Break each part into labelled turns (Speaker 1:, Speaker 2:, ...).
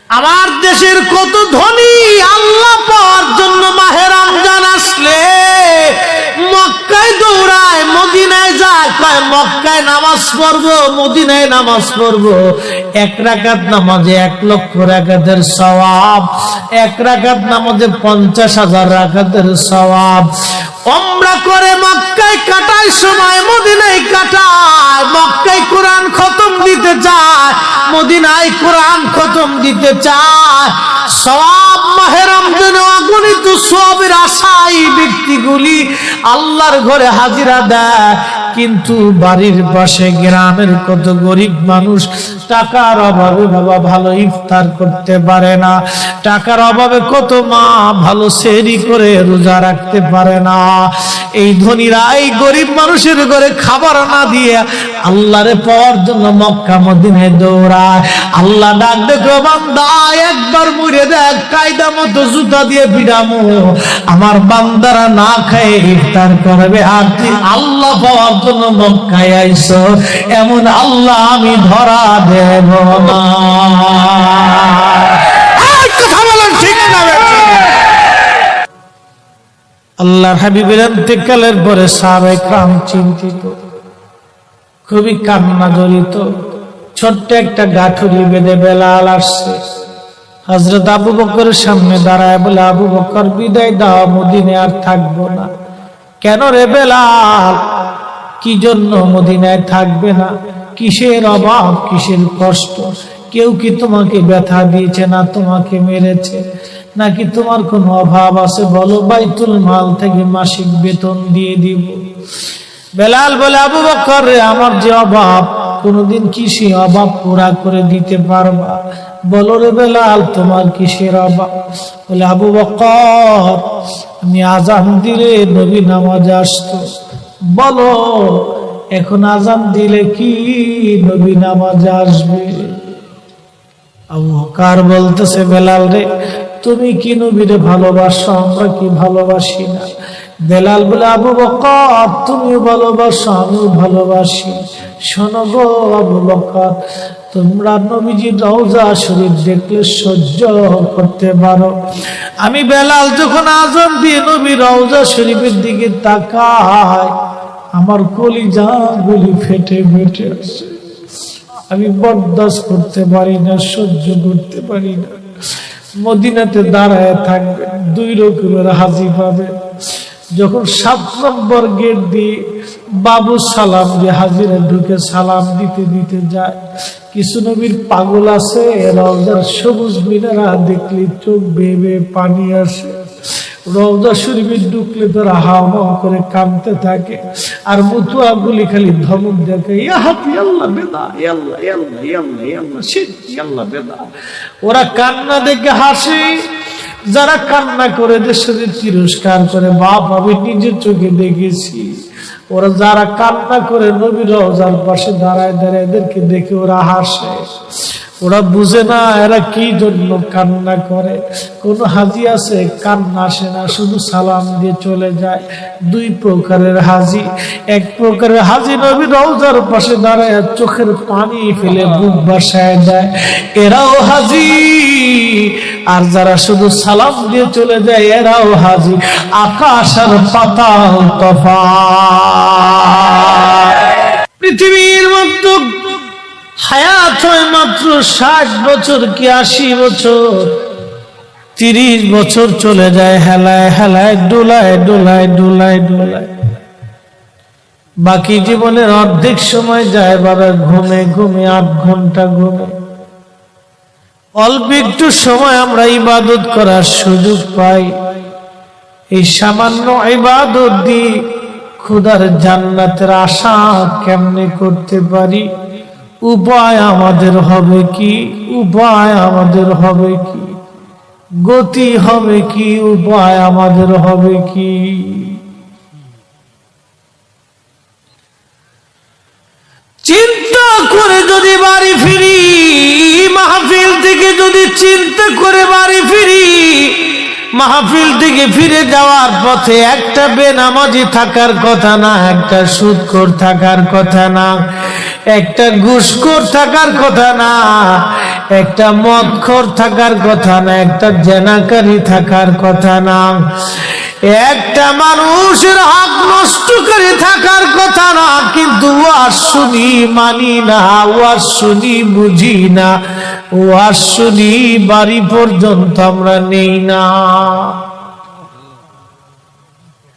Speaker 1: আমার দেশের কত ধনী আল্লাহ পাওয়ার জন্য মাহে রমজান আসলে মক্কায় দৌড়ায়, মদিনায় যায়, কয় মক্কায় নামাজ পড়বো, মদিনায় নামাজ পড়বো। এক রাকাত নামাজে 1 লক্ষ রাকাতের সওয়াব, 1 রাকাত নামাজে 50,000 রাকাতের সওয়াব। উমরা করে মক্কায় কাটায় সময় মদিনায় কাটায়, মক্কায় কোরআন খতম দিতে চায়, মদিনায় কোরআন খতম দিতে চায়। সওয়াব মাহে রমজানে অগণিত সওয়াবের আশায় ব্যক্তিগুলি আল্লাহর ঘরে হাজিরা দেয়, কিন্তু বাড়ির পাশে গ্রামের কত গরিব মানুষ টাকার অভাবে বাবা ভালো ইফতার করতে পারে না, টাকার অভাবে কত মা ভালো সেহরি করে রোজা রাখতে পারে না। এই ধনীরা এই গরিব মানুষের ঘরে খাবার না দিয়ে আল্লাহরে পাওয়ার জন্য মক্কা মদিনায় দৌড়ায়। আল্লাহ ডাক দেখো বান্দা একবার মুড়ে দেখ, কায়দা মতো জুতা দিয়ে পিড়ামো, আমার বান্দারা না খায় ইফতার করবে, আর তুই আল্লাহ পাওয়ার জন্য মক্কায় আইছো, এমন আল্লাহ আমি ধরা দেব না। কথা বলেন ঠিক না? আল্লাহর হাবিবের ইন্তেকালের পরে সাহাবায়ে কেরাম চিন্তিত, খুবই কান্না জড়িত। ছোট্ট একটা গাঠুরি বেঁধে বেলাল আসছে, হযরত আবু বকরের সামনে দাঁড়ায় বলে, আবু বকর বিদায় দাও, মদিনায় আর থাকবো না। কেন রে বেলাল, কি জন্য মদিনায় থাকবে না? কিসের অভাব, কিসের কষ্ট? কেউ কি তোমাকে ব্যথা দিয়েছে, না তোমাকে মেরেছে, নাকি তোমার কোনো অভাব আছে? বলো, বাইতুল মাল থেকে মাসিক বেতন দিয়ে দিব। বেলাল বলে, আবু বকর রে, আমার যে অভাব, কোনদিন কি সে অভাব পুরা করে দিতে পারবা? বলো রে বেলাল, তোমার কিসের অভাব? বলে, আবু বকর, আমি আজান দিলে নবী নামাজে আসতো। বলো, এখন আজান দিলে কি নবী নামাজে আসবে? আবু বকর বলতেছে, বেলাল রে, তুমি কি নবীরে ভালোবাসো, আমরা কি ভালোবাসি না? বেলাল বলে, আবু বকর, তুমি ভালোবাসো, আমিও ভালোবাসি। শোনো গো আবু বকর, তোমরা নবীজির রওজা শরীফ দেখলে সহ্য করতে পারো? আমি বেলাল যখন আজান দিয়ে নবীর রওজা শরীফের দিকে তাকাই, আমার কলিজা গুলি ফেটে ফেটে আসে। আমি বরদাস্ত করতে পারি না, সহ্য করতে পারি না। মদিনাতে দাঁড়ায় থাকবে, 2 রকমের হাজি পাবে। যখন 7 নম্বর গেট দিয়ে বাবু সালাম দিয়ে হাজিরা ঢুকে সালাম দিতে দিতে যায়, কিছু নবীর পাগল আছে, রওজার সবুজ মিনারা দেখলে চোখ বেয়ে বেয়ে পানি আসে। রওজা শরীফে ঢুকলে তারা হাওয়া করে কাঁদতে থাকে, আর মুতুয়া গুলি খালি ধমক দেখে, ইয়া হাতি আল্লাহ বেদা, আল্লাহ আল্লাহ আল্লাহ আল্লাহ শিট আল্লাহ বেদা। ওরা কান্না দেখে হাসে, যারা কান্না করে দেশের তিরস্কার করে। বাপ, আমি নিজের চোখে দেখেছি, ওরা যারা কান্না করে নবীর রওজার পাশে দাঁড়ায় দাঁড়ায় এদেরকে দেখে ওরা হাসে। ওরা বুঝে না এরা কি জন্য কান্না করে। কোন হাজি আছে কান্না আসে না, শুধু সালাম দিয়ে চলে যায়। 2 প্রকারের হাজি। এক প্রকারের হাজি নবীর রওজার পাশে দাঁড়ায় চোখের পানি ফেলে বুক ভাসায় দেয়, এরাও হাজি। আর যারা শুধু সালাম দিয়ে চলে যায়, এরাও হাজি। আকাশ আর পাতাল তফাৎ। পৃথিবীর মধ্যে হায়াত হয় মাত্র 60 বছর কি 80 বছর। 30 বছর চলে যায় হেলায় হেলায়, ডোলায় ডোলায় ডোলায় ডোলায়। বাকি জীবনের অর্ধেক সময় যায় বাবা ঘুমে ঘুমে, 8 ঘন্টা ঘুমে। অল্প একটু সময় আমরা ইবাদত করার সুযোগ পাই। এই সামান্য ইবাদত দিয়ে খোদার জান্নাতের আশা কেমনে করতে পারি? উপায় আমাদের হবে কি? উপায় আমাদের হবে কি? গতি হবে কি? উপায় আমাদের হবে কি? চিন্তা করে যদি বাড়ি ফিরি, মাহফিল থেকে যদি চিন্তা করে বাড়ি ফিরি, মাহফিল থেকে ফিরে যাওয়ার পথে একটা বেনামাজি থাকার কথা না, একটা সুদখোর থাকার কথা না, একটা ঘুষখোর থাকার কথা না, একটা মদখোর থাকার কথা না, একটা জেনাকারী থাকার কথা না, একটা মানুষের হক নষ্ট করে থাকার কথা না। কিন্তু ওয়াজ শুনি মানি না, ওয়াজ শুনি বুঝি না, ওয়াজ শুনি বাড়ি পর্যন্ত আমরা নেই না।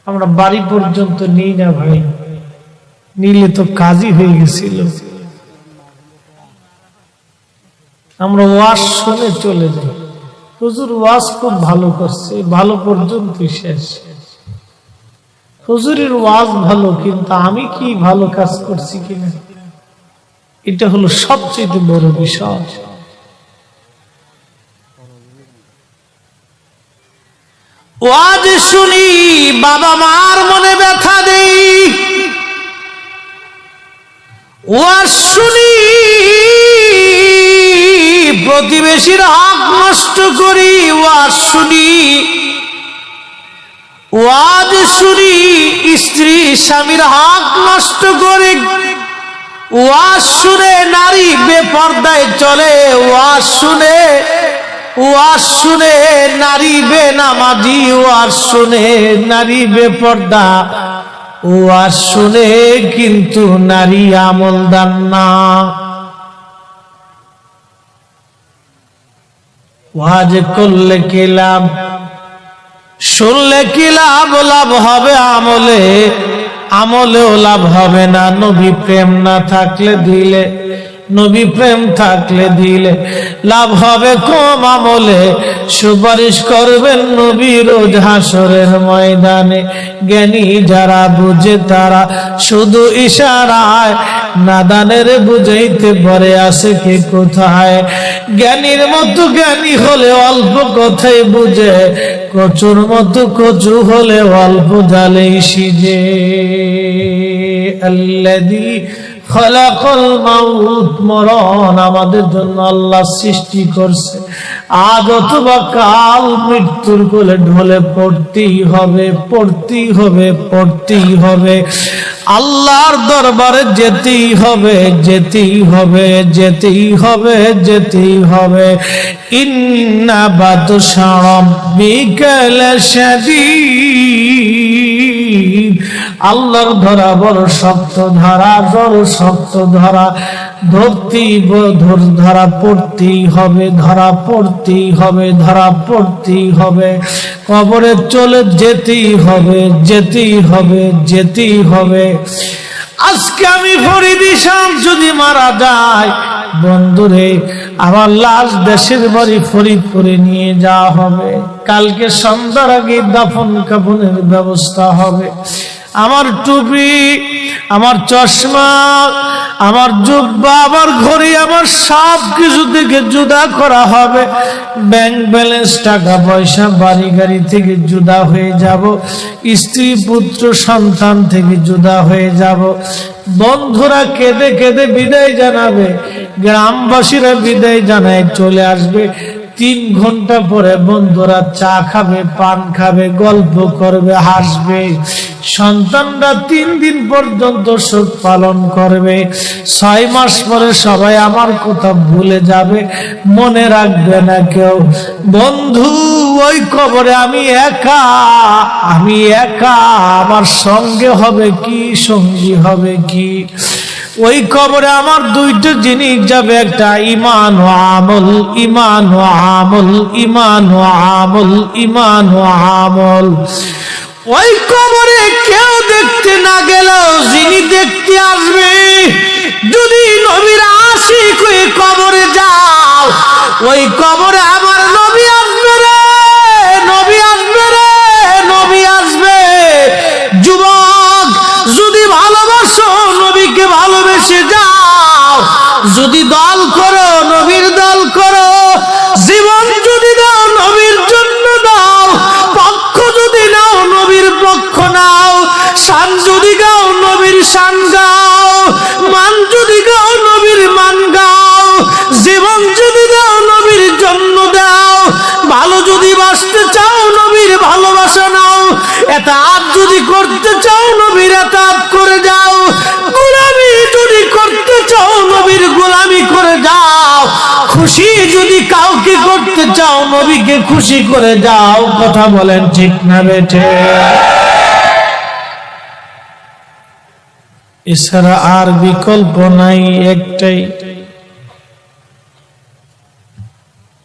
Speaker 1: আমরা বাড়ি পর্যন্ত নেই না ভাই, নিলে তো কাজই হয়ে গেছিল। আমরা ওয়াজ শুনে চলে যাই, হুজুর ওয়াজ খুব ভালো করছে, ভালো পর্যন্তই শেষ। হুজুরের ওয়াজ ভালো, কিন্তু আমি কি ভালো কাজ করছি কিনা, এটা হলো সবচেয়ে বড় বিষয়। ওয়াজ শুনি, বাবা মার মনে ব্যথা দেই, ওয়াজ শুনি প্রতিবেশীর হক নষ্ট করি, ওয়াজ শুনি, ওয়াজ শুনি স্ত্রী স্বামীর হক নষ্ট করে, ওয়াজ শুনে নারী বেপর্দায় চলে, ওয়াজ শুনে নারী বেনামাজি, ওয়াজ শুনে নারী বেপর্দা, ওয়াজ শুনে কিন্তু নারী আমলদার না। ওয়াজ করলে কি লাভ, শুনলে কি লাভ? লাভ হবে আমলে, আমলেও লাভ হবে না। নবী প্রেম না থাকলে দিলে, নবী প্রেম থাকলে দিলে লাভ হবে কম, আমলে সুপারিশ করবেন নবী রোজ হাসরের ময়দানে। জ্ঞানী যারা বুঝে তারা শুধু ইশারায়, নাদানের বুঝাইতে পারে আছে কে কোথায়। জ্ঞানীর মতো জ্ঞানী হলে অল্প কথাই বুঝে, কচুর মতো কচু হলে অল্প জালেই সিজে। আল্লাযী খালাকাল মাউত, মরণ আমাদের জন্য আল্লাহ সৃষ্টি করছে। আজ অথবা কাল মৃত্যুর কোলে ঢলে পড়তেই হবে, পড়তেই হবে, পড়তেই হবে। আল্লাহর দরবারে যেতেই হবে, যেতেই হবে, যেতেই হবে, যেতেই হবে। ইন্না বাতশা রাব্বিকা লাশাদীদ, আল্লাহর ধরা বড় শক্ত ধরা, বড় শক্ত ধরা। ধরতেই ধরা পড়তেই হবে, ধরা পড়তেই হবে, ধরা পড়তেই হবে। কবরে চলে যেতেই হবে, যেতেই হবে, যেতেই হবে। আজকে আমি ফরিদি শাম যদি মারা যায়, বন্ধুরে আমার লাশ দেশের বাড়ি ফরিদপুরে নিয়ে যাওয়া হবে। কালকে সন্ধ্যার আগে দাফন কাফনের ব্যবস্থা হবে। আমার টুপি, আমার চশমা, আমার জুব্বা, আমার ঘড়ি, আমার সব কিছু থেকে জুদা করা হবে। ব্যাংক ব্যালেন্স, টাকা পয়সা, বাড়ি গাড়ি থেকে জুদা হয়ে যাব। স্ত্রী পুত্র সন্তান থেকে জুদা হয়ে যাব। বন্ধুরা কেঁদে কেঁদে বিদায় জানাবে, গ্রামবাসীরা বিদায় জানায় চলে আসবে। 3 ঘন্টা পরে বন্ধুরা চা খাবে, পান খাবে, গল্প করবে, হাসবে। সন্তানরা 3 দিন পর্যন্ত শোক পালন করবে। 6 মাস পরে সবাই আমার কথা ভুলে যাবে, মনে রাখবে না কেউ। বন্ধু, ওই কবরে আমি একা, আমি একা। আমার সঙ্গে হবে কি, সঙ্গী হবে কি? ওই কবরে আমার 2টা জিনিস যাবে, একটা ঈমান ও আমল, ঈমান ও আমল, ঈমান ও আমল, ঈমান ও আমল। ওই কবরে কেউ দেখতে না গেলেও যিনি দেখতে আসবে, যদি নবীর আশিক হয়ে কবরে যাও, ওই কবরে আমার নবী আসবে রে, নবী আসবে রে, নবী আসবে। যুবক, যদি ভালোবাসো নবীকে ভালোবেসে যাও, যদি দল করো নবীর দল করো, জীবন যদি দাও নবীর জন্য দাও, পক্ষ যদি নাও নবীর পক্ষ নাও, শান যদি গাও নবীর শান গাও, মান যদি গাও নবীর মান গাও, জীবন যদি দাও নবীর জন্য দাও, ভালো যদি বাসতে চাও নবীর ভালোবাসা নাও, এতাত যদি করতে চাও নবীর এতাত করে যাও, গোলামি যদি করতে চাও নবীর গোলামি করে যাও। খুশি যদি কাউকে করতে চাও নবীকে খুশি করে যাও। কথা বলেন ঠিক না বেঠে? এছাড়া আর বিকল্প নাই, একটাই,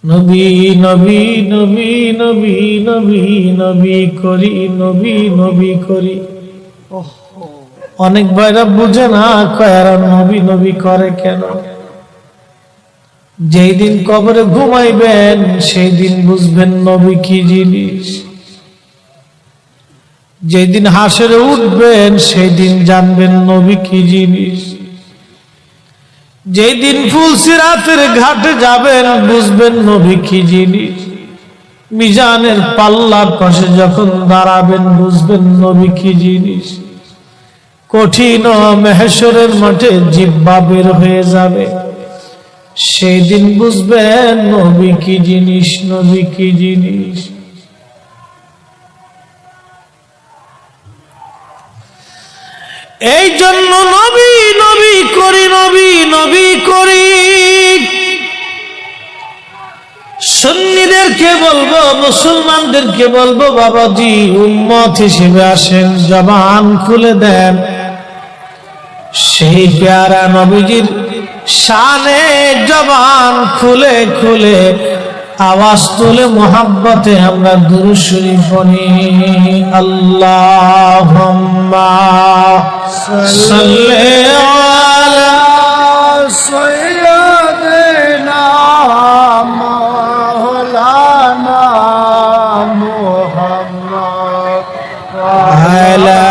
Speaker 1: নবী নবী নবী নবী নবী নবী করি, নবী নবী করি। অনেক ভাইরা বুঝে না, কয়ারা নবী নবী করে কেন? যেই দিন কবরে ঘুমাইবেন সেই দিন বুঝবেন নবী কি জিনিস। যেই দিন হাসরে উঠবেন সেই দিন জানবেন নবী কি জিনিস। যেই দিন ফুলসিরাতের ঘাটে যাবেন বুঝবেন নবী কি জিনিস। মিজানের পাল্লার পাশে যখন দাঁড়াবেন বুঝবেন নবী কি জিনিস। কঠিন মেহশরের মাঠে জিহ্বা বের হয়ে যাবে, সেই দিন বুঝবেন নবী কি জিনিস, নবী কি জিনিস। এই জন্য নবী নবী করি, নবী নবী করি। সুন্নিদেরকে বলবো, মুসলমানদেরকে বলবো, বাবাজি উম্মত হিসেবে আসেন, জবান খুলে দেন, সেই প্যারা নবীজির শানে জবান খুলে খুলে আওয়াজ তুলে মোহাব্বতে আমরা দুরূদ শরীফ পড়ি। আল্লাহুম্মা সাল্লি আলা সাইয়্যিদিনা মাওলানা মুহাম্মদ ওয়া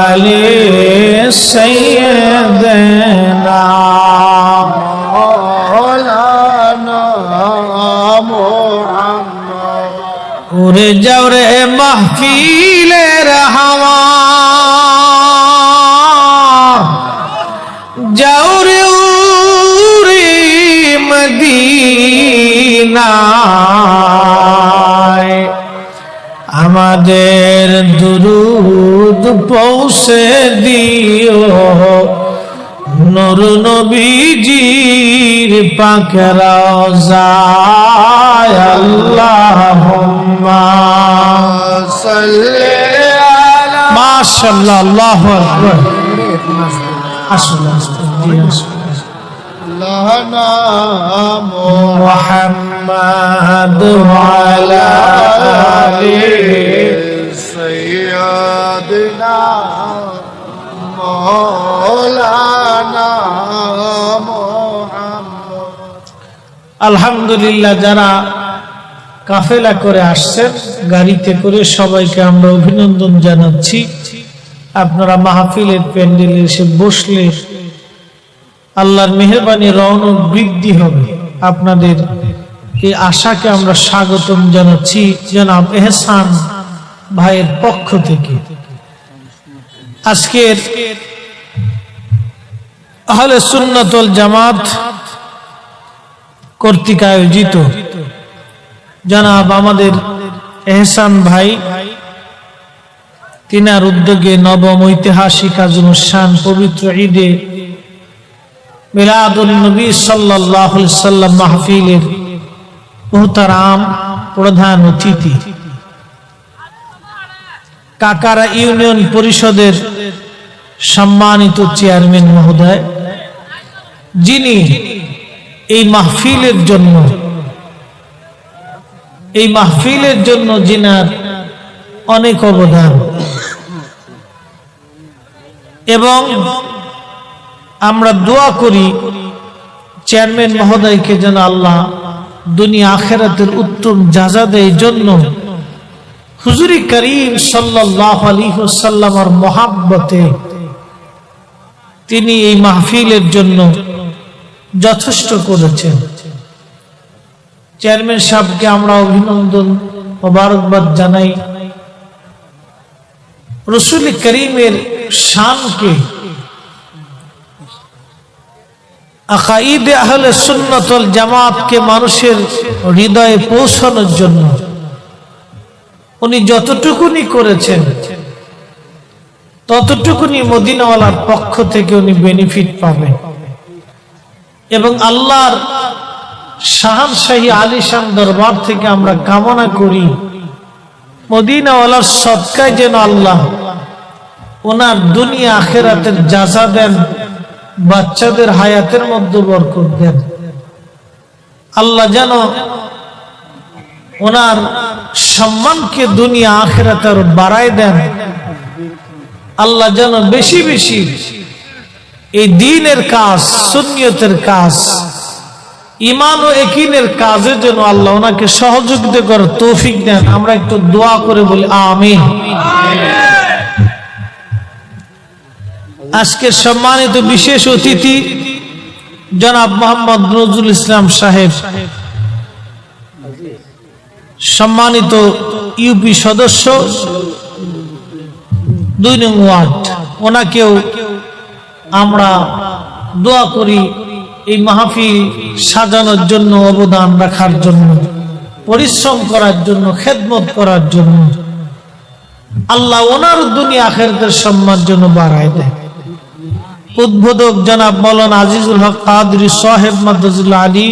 Speaker 1: আলি সাইয়্যিদিনা মাওলানা মুহাম্মদ। উড়ে যাও রে মাহফিলের হাওয়া, যাও রে উড়ে মদিনায়, আমাদের দুরূদ পৌঁছে দিও নূর নবীজির পাক রওজায়। আল্লাহুম্মা সাল্লি আলা, মাশাআল্লাহ, আল্লাহু আকবার। আসলে মুহাম্মদ ওয়া আলা আলি সাইয়্যিদিনা মাওলানা মুহাম্মদ। আলহামদুলিল্লাহ, যারা কাফেলা করে আসছেন গাড়িতে করে সবাইকে আমরা অভিনন্দন জানাচ্ছি। আপনারা মাহফিলের প্যান্ডেলে এসে বসলে আল্লাহর মেহেরবানি রওনক বৃদ্ধি হবে। আপনাদের এই আশাকে আমরা স্বাগতম জানাচ্ছি জনাব এহসান ভাইয়ের পক্ষ থেকে। আজকের আহলে সুন্নাত ওয়াল জামাত কর্তৃক আয়োজিত জনাব আমাদের এহসান ভাই, তিনার উদ্যোগে নবম ঐতিহাসিক আজমুস শান পবিত্র ঈদে মিলাদুন নবী সাল্লাল্লাহু আলাইহি সাল্লাম মাহফিলের মুহতারাম প্রধান অতিথি, কাকারা ইউনিয়ন পরিষদের সম্মানিত চেয়ারম্যান মহোদয়, যিনি এই মাহফিলের জন্য যিনার অনেক অবদান, এবং আমরা দোয়া করি চেয়ারম্যান মহোদয়কে যেন আল্লাহ দুনিয়া আখিরাতের উত্তম জাযা দেয়। জন্য হুজুর করিম সাল্লাল্লাহু আলাইহি ওয়াসাল্লামের মহব্বতে তিনি এই মাহফিলের জন্য যথেষ্ট করেছেন। চেয়ারম্যান সাহেবকে আমরা অভিনন্দন মোবারকবাদ জানাই। রাসূল করিমের শানকে আকাইদে আহলে সুন্নাত ওয়াল জামাতকে মানুষের হৃদয়ে পৌঁছানোর জন্য উনি যতটুকুনি করেছেন ততটুকুনি মদিনাওয়ালার পক্ষ থেকে উনি বেনিফিট পাবেন, এবং আল্লাহর শাহানশাহী আলিশান দরবার থেকে আমরা কামনা করি মদিনাওয়ালার সদকায় যেন আল্লাহ ওনার দুনিয়া আখিরাতের জাযা দেন, বাচ্চাদের হায়াতের মধ্যে বরকত দেন। আল্লাহ যেন ওনার সম্মানকে দুনিয়া আখিরাতে আরো বাড়ায় দেন। আল্লাহ যেন বেশি বেশি এই দ্বীনের কাজ, সুন্নিয়তের কাজ, ঈমান ও ইয়াকিনের কাজে যেন আল্লাহ ওনাকে সহযোগিতা করার তৌফিক দেন। আমরা একটু দোয়া করে বলি আমিন। আজকের সম্মানিত বিশেষ অতিথি জনাব মোহাম্মদ নজরুল ইসলাম সাহেব, সম্মানিত ইউপি সদস্য ২ নং ওয়ার্ড, ওনাকেও আমরা দোয়া করি এই মাহফিল সাজানোর জন্য, অবদান রাখার জন্য, পরিশ্রম করার জন্য, খেদমত করার জন্য। আল্লাহ ওনার দুনিয়া আখিরাতের সম্মান জন্য বাড়ায় দেয়। উদ্বোধক জনাব মাওলানা আজিজুল হক কাদরি সাহেব মাদ্দাজুল্লাহ আলী,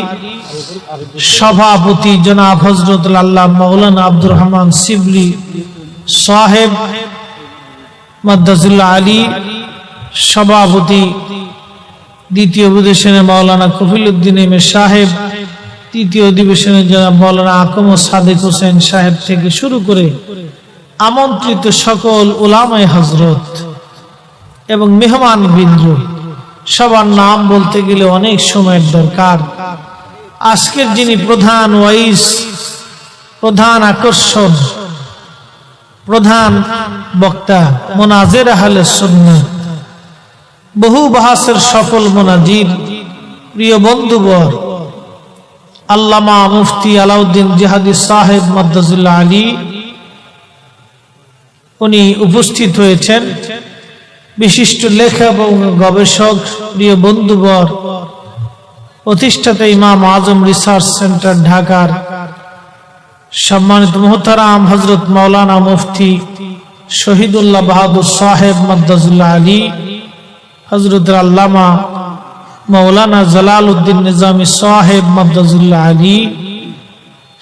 Speaker 1: সভাপতি জনাব হযরত আল্লাহ মাওলানা আব্দুর রহমান শিবলি সাহেব মাদ্দাজুল্লাহ আলী, সভাপতি দ্বিতীয় অধিবেশনে মাওলানা কফিলউদ্দিন এমএ সাহেব, তৃতীয় অধিবেশনে জনাব মাওলানা আকম সাদেক হোসেন সাহেব থেকে শুরু করে আমন্ত্রিত সকল উলামায়ে হযরত এবং মেহমান বৃন্দ, সবার নাম বলতে গেলে অনেক সময়ের দরকার। আজকের যিনি প্রধান ওয়াইজ, প্রধান আকর্ষণ, প্রধান বক্তা, মুনাজির আহলে সুন্নাহ, বহু বাহাসের সফল মুনাজির, প্রিয় বন্ধুবর আল্লামা মুফতি আলাউদ্দিন জিহাদি সাহেব মাদ্দাজুল্লাহ আলী, উনি উপস্থিত হয়েছেন। বিশিষ্ট লেখক এবং গবেষক, প্রিয় বন্ধুবর, প্রতিষ্ঠাতা ইমাম আজম রিসার্চ সেন্টার ঢাকার সম্মানিত মুহতারাম হযরত মাওলানা মুফতি শহীদুল্লাহ বাহাদুর সাহেব মাদ্দাজুল্লাহ আলী, হযরত আল্লামা মাওলানা জালালউদ্দিন নিজামী সাহেব মাদ্দাজুল্লাহ আলী,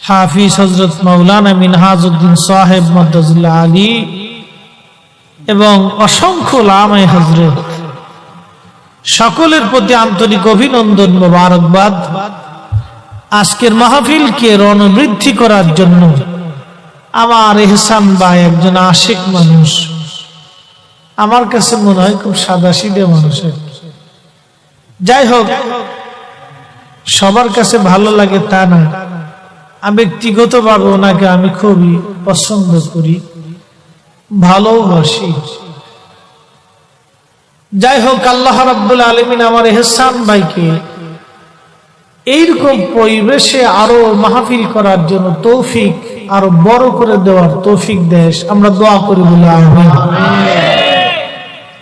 Speaker 1: হাফিজ হযরত মাওলানা মিনহাজউদ্দিন সাহেব মাদ্দাজুল্লাহ আলী এবং অসংখ্য উলামায়ে হযরত, সকলের প্রতি আন্তরিক অভিনন্দন, মোবারকবাদ। আজকের মাহফিলকে রণবৃদ্ধি করার জন্য আমার এহসান ভাই একজন আশিক মানুষ, আমার কাছে মনে হয় খুব সাদাসিধে মানুষের। যাই হোক, সবার কাছে ভালো লাগে তা না, আমি ব্যক্তিগতভাবে ওনাকে আমি খুবই পছন্দ করি, ভালোবাসি। যাই হোক, আল্লাহ রাব্বুল আলামিন আমার এহসান ভাইকে এইরকম পরিবেশে আরো মাহফিল করার জন্য তৌফিক আরো বড় করে দেওয়ার তৌফিক দেয়। আমরা দোয়া করি বলে আমিন।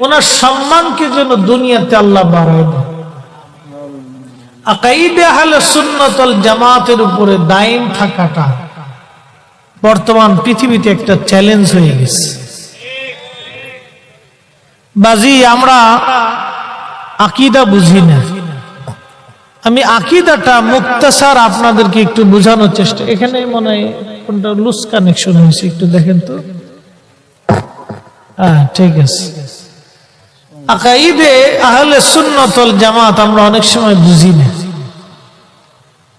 Speaker 1: ওনার সম্মানকে যেন দুনিয়াতে আল্লাহ বাড়ায় দেয়। আকাইদে আহলে সুন্নাত ওয়াল জামাতের উপরে দায়ম থাকাটা বর্তমান পৃথিবীতে একটা চ্যালেঞ্জ হয়ে গেছে। বাজি আমরা আকীদা বুঝি না। আমি আকীদাটা মুক্তাসার আপনাদেরকে একটু বোঝানোর চেষ্টা, এখানে মনে হয় কোনটা লুজ কানেকশন হয়েছে, একটু দেখেন তো। হ্যাঁ, ঠিক আছে। আকাইদে আহলে সুন্নাত ওয়াল জামাত আমরা অনেক সময় বুঝি না।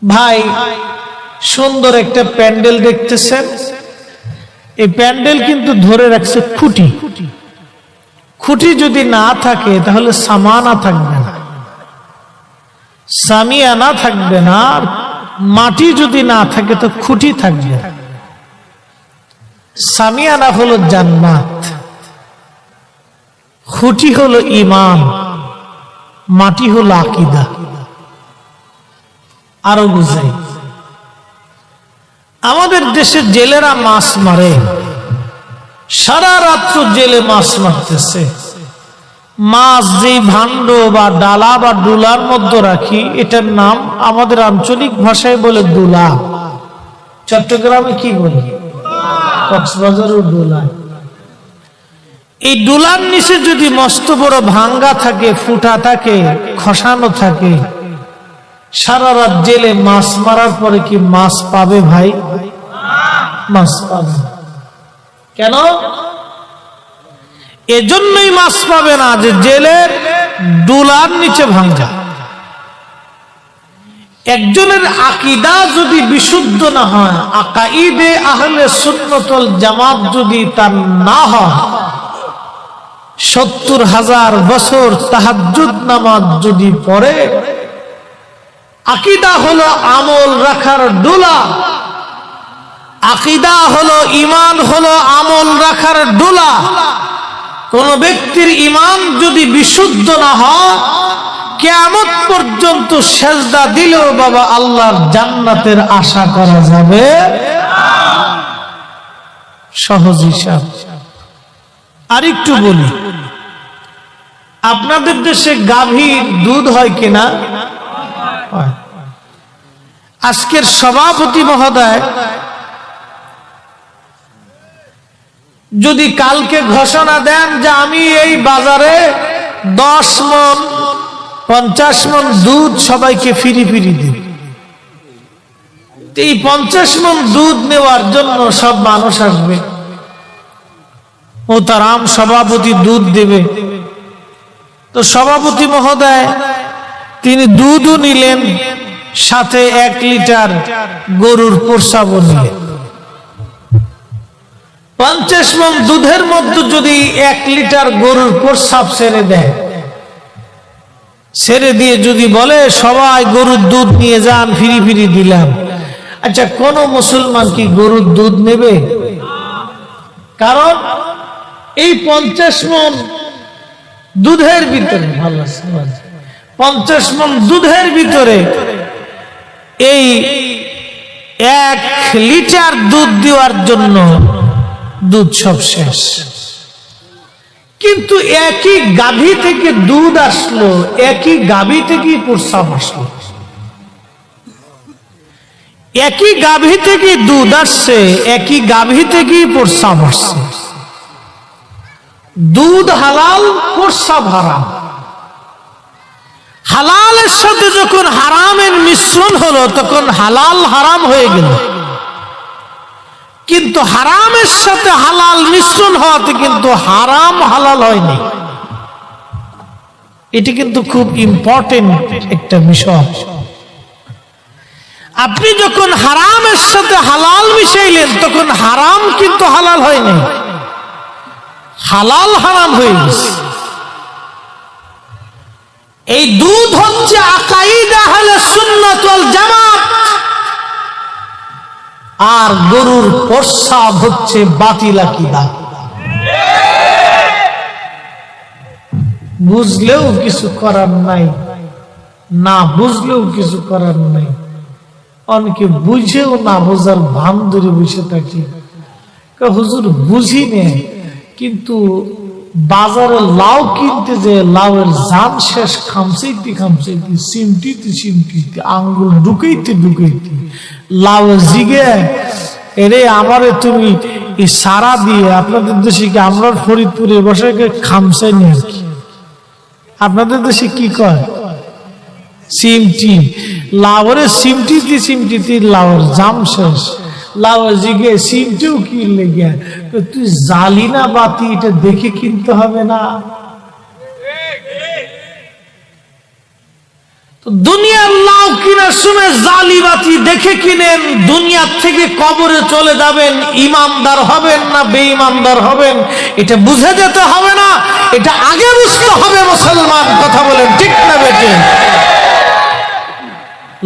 Speaker 1: ভাই, সুন্দর একটা প্যান্ডেল দেখতেছেন, এই প্যান্ডেল কিন্তু ধরে রাখছে খুঁটি। খুঁটি যদি না থাকে তাহলে সামানা থাকবে না, সামিয়ানা থাকবে না। আর মাটি যদি না থাকে তো খুঁটি থাকবে। সামিয়ানা হলো জান্নাত, খুঁটি হলো ঈমান, মাটি হলো আকীদা। আরো বুঝাই, আমাদের দেশের জেলেরা মাছ মারে, সারা রাত্র জেলে মাছ মারতেছে। মাছ যেই ভাণ্ড বা ডালা বা ডুলার মধ্যে রাখি, এটার নাম আমাদের আঞ্চলিক ভাষায় বলে ডুলা। চট্টগ্রামে কি বলি? কক্সবাজারও ডুলা। এই ডুলার নিচে যদি মস্ত বড় ভাঙ্গা থাকে, ফুটা থাকে, খসানো থাকে, সারা রাত জেলে মাছ মারার পরে কি মাছ পাবে ভাই? মাছ পাবে। কেন? এজন্যই মাছ পাবে না যে জেলের ডুলার নিচে ভাঙা। একজনের আকীদা যদি বিশুদ্ধ না হয়, আকাইদে আহলে সুন্নাত ওয়াল জামাত যদি তার না হয়, ৭০,০০০ বছর তাহাজ্জুদ নামাজ যদি পড়ে, আকীদা হলো আমল রাখার ডুলা, আকীদা হলো ঈমান হলো আমল রাখার ডুলা। কোন ব্যক্তির ঈমান যদি বিশুদ্ধ না হয়, কিয়ামত পর্যন্ত সেজদা দিলেও বাবা আল্লাহর জান্নাতের আশা করা যাবে সহজ হিসাব। আরেকটু বলি, আপনাদের দেশে গাভীর দুধ হয় কিনা? আজকের সভাপতি মহোদয় যদি কালকে ঘোষণা দেন যে আমি এই বাজারে 10 মণ 50 মণ দুধ সবাইকে ফিরি ফিরি দিই, এই 50 মণ দুধ নেওয়ার জন্য সব মানুষ আসবে, মোহতারাম সভাপতি দুধ দেবে। তো সভাপতি মহোদয় তিনি দুধও নিলেন, সাথে 1 লিটার গরুর প্রস্রাবও নিলেন। 50 মণ দুধের মধ্যে যদি 1 লিটার গরুর প্রস্রাব ছেড়ে দেয়, ছেড়ে দিয়ে যদি বলে সবাই গরুর দুধ নিয়ে যান, ফিরি ফিরি দিলাম, আচ্ছা কোন মুসলমান কি গরুর দুধ নেবে? কারণ এই 50 মণ দুধের ভিতরে 50 মণ দুধের ভিতরে এই 1 লিটার দুধ দেওয়ার জন্য দুধ সব শেষ। কিন্তু একই গাভী থেকে দুধ আসলো, একই গাভী থেকে প্রস্রাব আসলো, একই গাভী থেকে দুধ আসছে, একই গাভী থেকে প্রস্রাব আসছে। দুধ হালাল, প্রস্রাব হারাম। হালালের সাথে যখন হারামের মিশ্রণ হলো তখন হালাল হারাম হয়ে গেল, কিন্তু হারামের সাথে হালাল মিশ্রণ হওয়াতে কিন্তু হারাম হালাল হয়নি। এটি কিন্তু খুব ইম্পর্টেন্ট একটা বিষয়। আপনি যখন হারামের সাথে হালাল মিশাইলেন তখন হারাম কিন্তু হালাল হয়নি, হালাল হারাম হয়ে গেছে। এই দুধ হচ্ছে আকাইদা আহলে সুন্নাত ওয়াল জামাত, আর গরুর প্রস্রাব হচ্ছে বাতিল আকীদা। বুঝলেও কিছু করার নাই, না বুঝলেও কিছু করার নাই। অনেকে বুঝেও না বোঝার ভান ধরে বসে থাকি, হুজুর বুঝি নে, কিন্তু বাজারে লাউ কিনতে যে লাউয়ের জান শেষ, খামচাইতে খামচাইতে, সিমটিতে সিমটিতে, আঙ্গুল ঢুকাইতে ঢুকাইতে লাউয়ের জিগে, এরে আমারে তুমি এই সারা দিয়ে, আপনাদের দেশে কি, আমরা ফরিদপুরে বসে খামচাই নি আর কি, আপনাদের দেশে কি কয় সিমটি, লাউরে সিমটিতে সিমটিতে লাউয়ের জাম শেষ, লাউয়ের জিগে সিমটিও কিনলে গিয়া, তুই জালি না বাতি, এটা দেখে কিনতে হবে না? দুনিয়ার লাউ কিনার সময় জালি বাতি দেখে কিনেন, দুনিয়ার থেকে কবরে চলে যাবেন, ইমানদার হবেন না বেঈমানদার হবেন এটা বুঝে যেতে হবে না, এটা আগে বুঝতে হবে মুসলমান। কথা বলেন ঠিক না বেটে?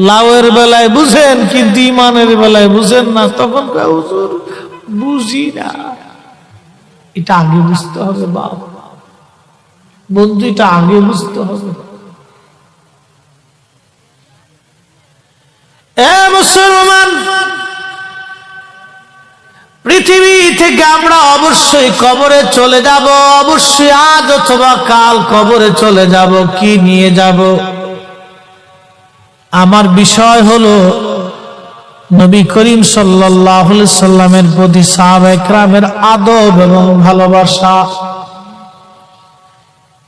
Speaker 1: লাউয়ের বেলায় বুঝেন কিন্তু ইমানের বেলায় বুঝেন না, তখন হুজুর বুঝি না। এটা আগে বুঝতে হবে বাবা, বন্ধু, এটা আগে বুঝতে হবে। মুসলমান, পৃথিবী থেকে আমরা অবশ্যই কবরে চলে যাব, অবশ্যই আজ অথবা কাল কবরে চলে যাব। কি নিয়ে যাব? আমার বিষয় হলো নবী করিম সাল্লাল্লাহু আলাইহি সাল্লামের প্রতি সাহাবায়ে কেরামের আদব এবং ভালোবাসা।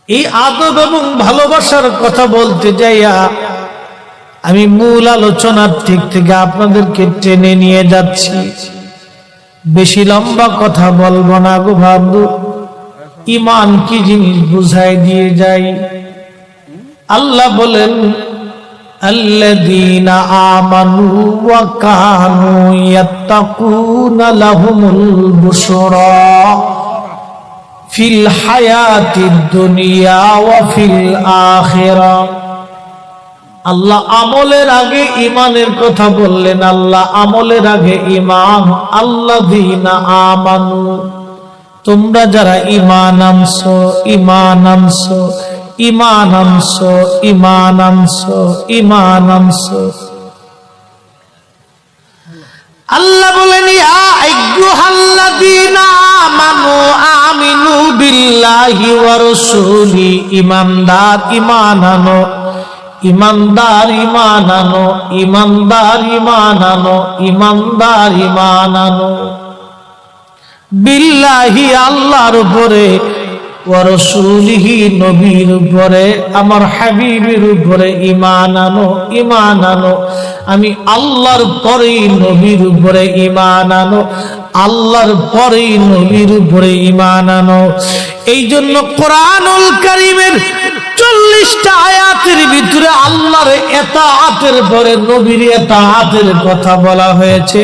Speaker 1: এই আদব এবং ভালোবাসার কথা বলতে যাইয়া আমি মূল আলোচনার ঠিক থেকে আপনাদেরকে টেনে নিয়ে যাচ্ছি, বেশি লম্বা কথা বলবো না গো বন্ধু, ঈমান কি জিনিস বুঝাই দিয়ে যাই। আল্লাহ বলেন আল্লাযীনা আমানু ওয়া কানু ইয়াত্তাকুনা লাহুমুল বুশরা ফিল হায়াতিদ দুনিয়া ওয়া ফিল আখিরাহ। আল্লাহ আমলের আগে ঈমানের কথা বললেন। আল্লাহ আমলের আগে ঈমান। আল্লাযীনা আমানু, তোমরা যারা ঈমান আনছো, ঈমান আনছো, ঈমান আনছো, ঈমান আনছো, ঈমান আনছো। আল্লাহ বলেন ইয়া আইয়ুহাল্লাযীনা আমানু আমিনু বিল্লাহি ওয়া রাসূলি, ঈমানদার ঈমান আনো, ঈমানদার ঈমান আনো, ঈমানদার ঈমান আনো, ঈমানদার ঈমান আনো। বিল্লাহি আল্লাহর উপরে, ওয়া রাসূলিহি নবীর উপরে, আমার হাবিবের উপরে ঈমান আনো, ঈমান আনো। আমি আল্লাহর পরেই নবীর উপরে ঈমান আনো, আল্লাহর পরেই নবীর উপরে ঈমান আনো। এই জন্য কোরআনুল কারীমের 40টা আয়াতের ভিতরে আল্লাহর ইতাআতের পরে নবীর ইতাআতের কথা বলা হয়েছে।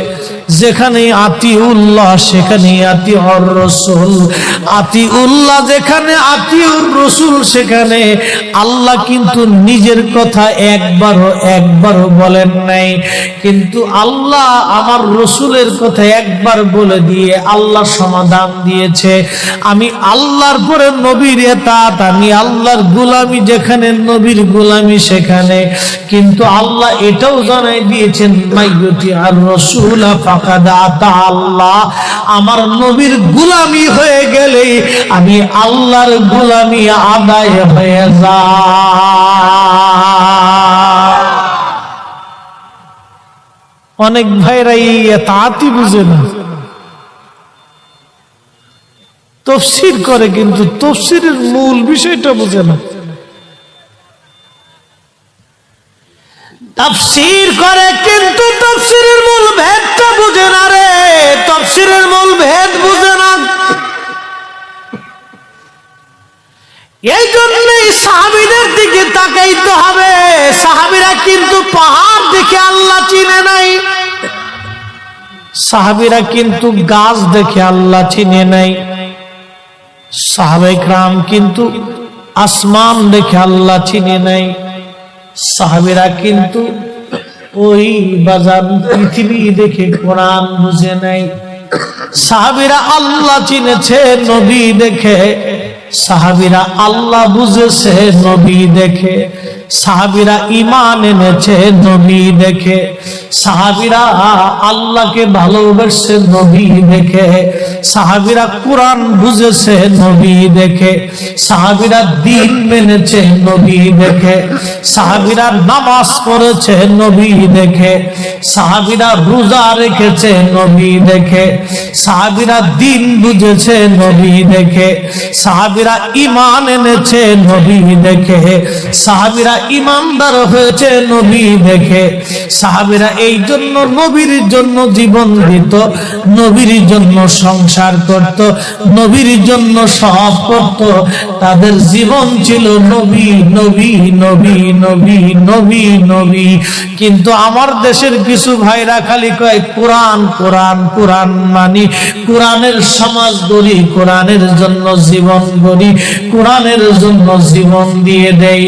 Speaker 1: যেখানে আতিউল্লাহ সেখানে আতিউর রাসূল, আতিউল্লাহ যেখানে আতিউর রাসূল সেখানে আল্লাহ কিন্তু নিজের কথা একবারও বলেন নাই, কিন্তু আল্লাহ আমার রাসূলের কথা একবার বলে দিয়ে আল্লাহ সমাধান দিয়েছে। আমি আল্লাহর পরে নবীর ইতাআত, আমি আল্লাহর গোলামি যেখানে নবীর গোলামি সেখানে। কিন্তু আল্লাহ এটাও জানাই দিয়েছেন মাইয়ুতি আর রাসূল ফাকাদ আতা আল্লাহ, আমার নবীর গোলামি হয়ে গেলে আমি আল্লাহর গোলামি আদায় হয়ে যায়। অনেক ভাইরা এই ইতাআতই বুঝে না, তাফসীর করে কিন্তু তাফসীরের মূল বিষয়টা বুঝে না। তাফসীর করে কিন্তু তাফসীরের মূল ভেদটা বুঝে না রে, তাফসীরের মূল ভেদ বুঝে না। এই জন্যই সাহাবীদের দিকে তাকাইতে হবে। সাহাবীরা কিন্তু পাহাড় দেখে আল্লাহ চিনে নাই, সাহাবীরা কিন্তু গাছ দেখে আল্লাহ চিনে নাই, সাহাবায়ে কেরাম কিন্তু আসমান দেখে আল্লাহ চিনে নাই, সাহাবীরা কিন্তু ওই বাজার পৃথিবী দেখে কোরআন বুঝে নাই। সাহাবীরা আল্লাহ চিনেছে নবী দেখে, সাহাবীরা আল্লাহ বুঝেছে নবী দেখে, সাহাবীরা ঈমান এনেছে নবী দেখে, সাহাবীরা আল্লাহকে ভালোবেসে নবী দেখে, সাহাবীরা কোরআন বুঝেছে নবী দেখে, সাহাবীরা দ্বীন মেনেছে নবী দেখে, সাহাবীরা নামাজ পড়েছে নবী দেখে, সাহাবীরা রোজা রেখেছে নবী দেখে, সাহাবীরা দ্বীন বুঝেছে নবী দেখে, সাহাবীরা ঈমান এনেছে নবী দেখে, সাহাবীরা ঈমানদার হয়েছে নবী দেখে। সাহাবীরা এই জন্য নবীর জন্য জীবন দিত, নবীর জন্য সংসার করত, নবীর জন্য সব করত। তাদের জীবন ছিল নবী নবী নবী নবী নবী নবী। কিন্তু আমার দেশের কিছু ভাইরা খালি কয় কোরআন কোরআন কোরআন মানি, কোরআনের সমাজ গড়ি, কোরআনের জন্য জীবন গড়ি, কোরআনের জন্য জীবন দিয়ে দেয়।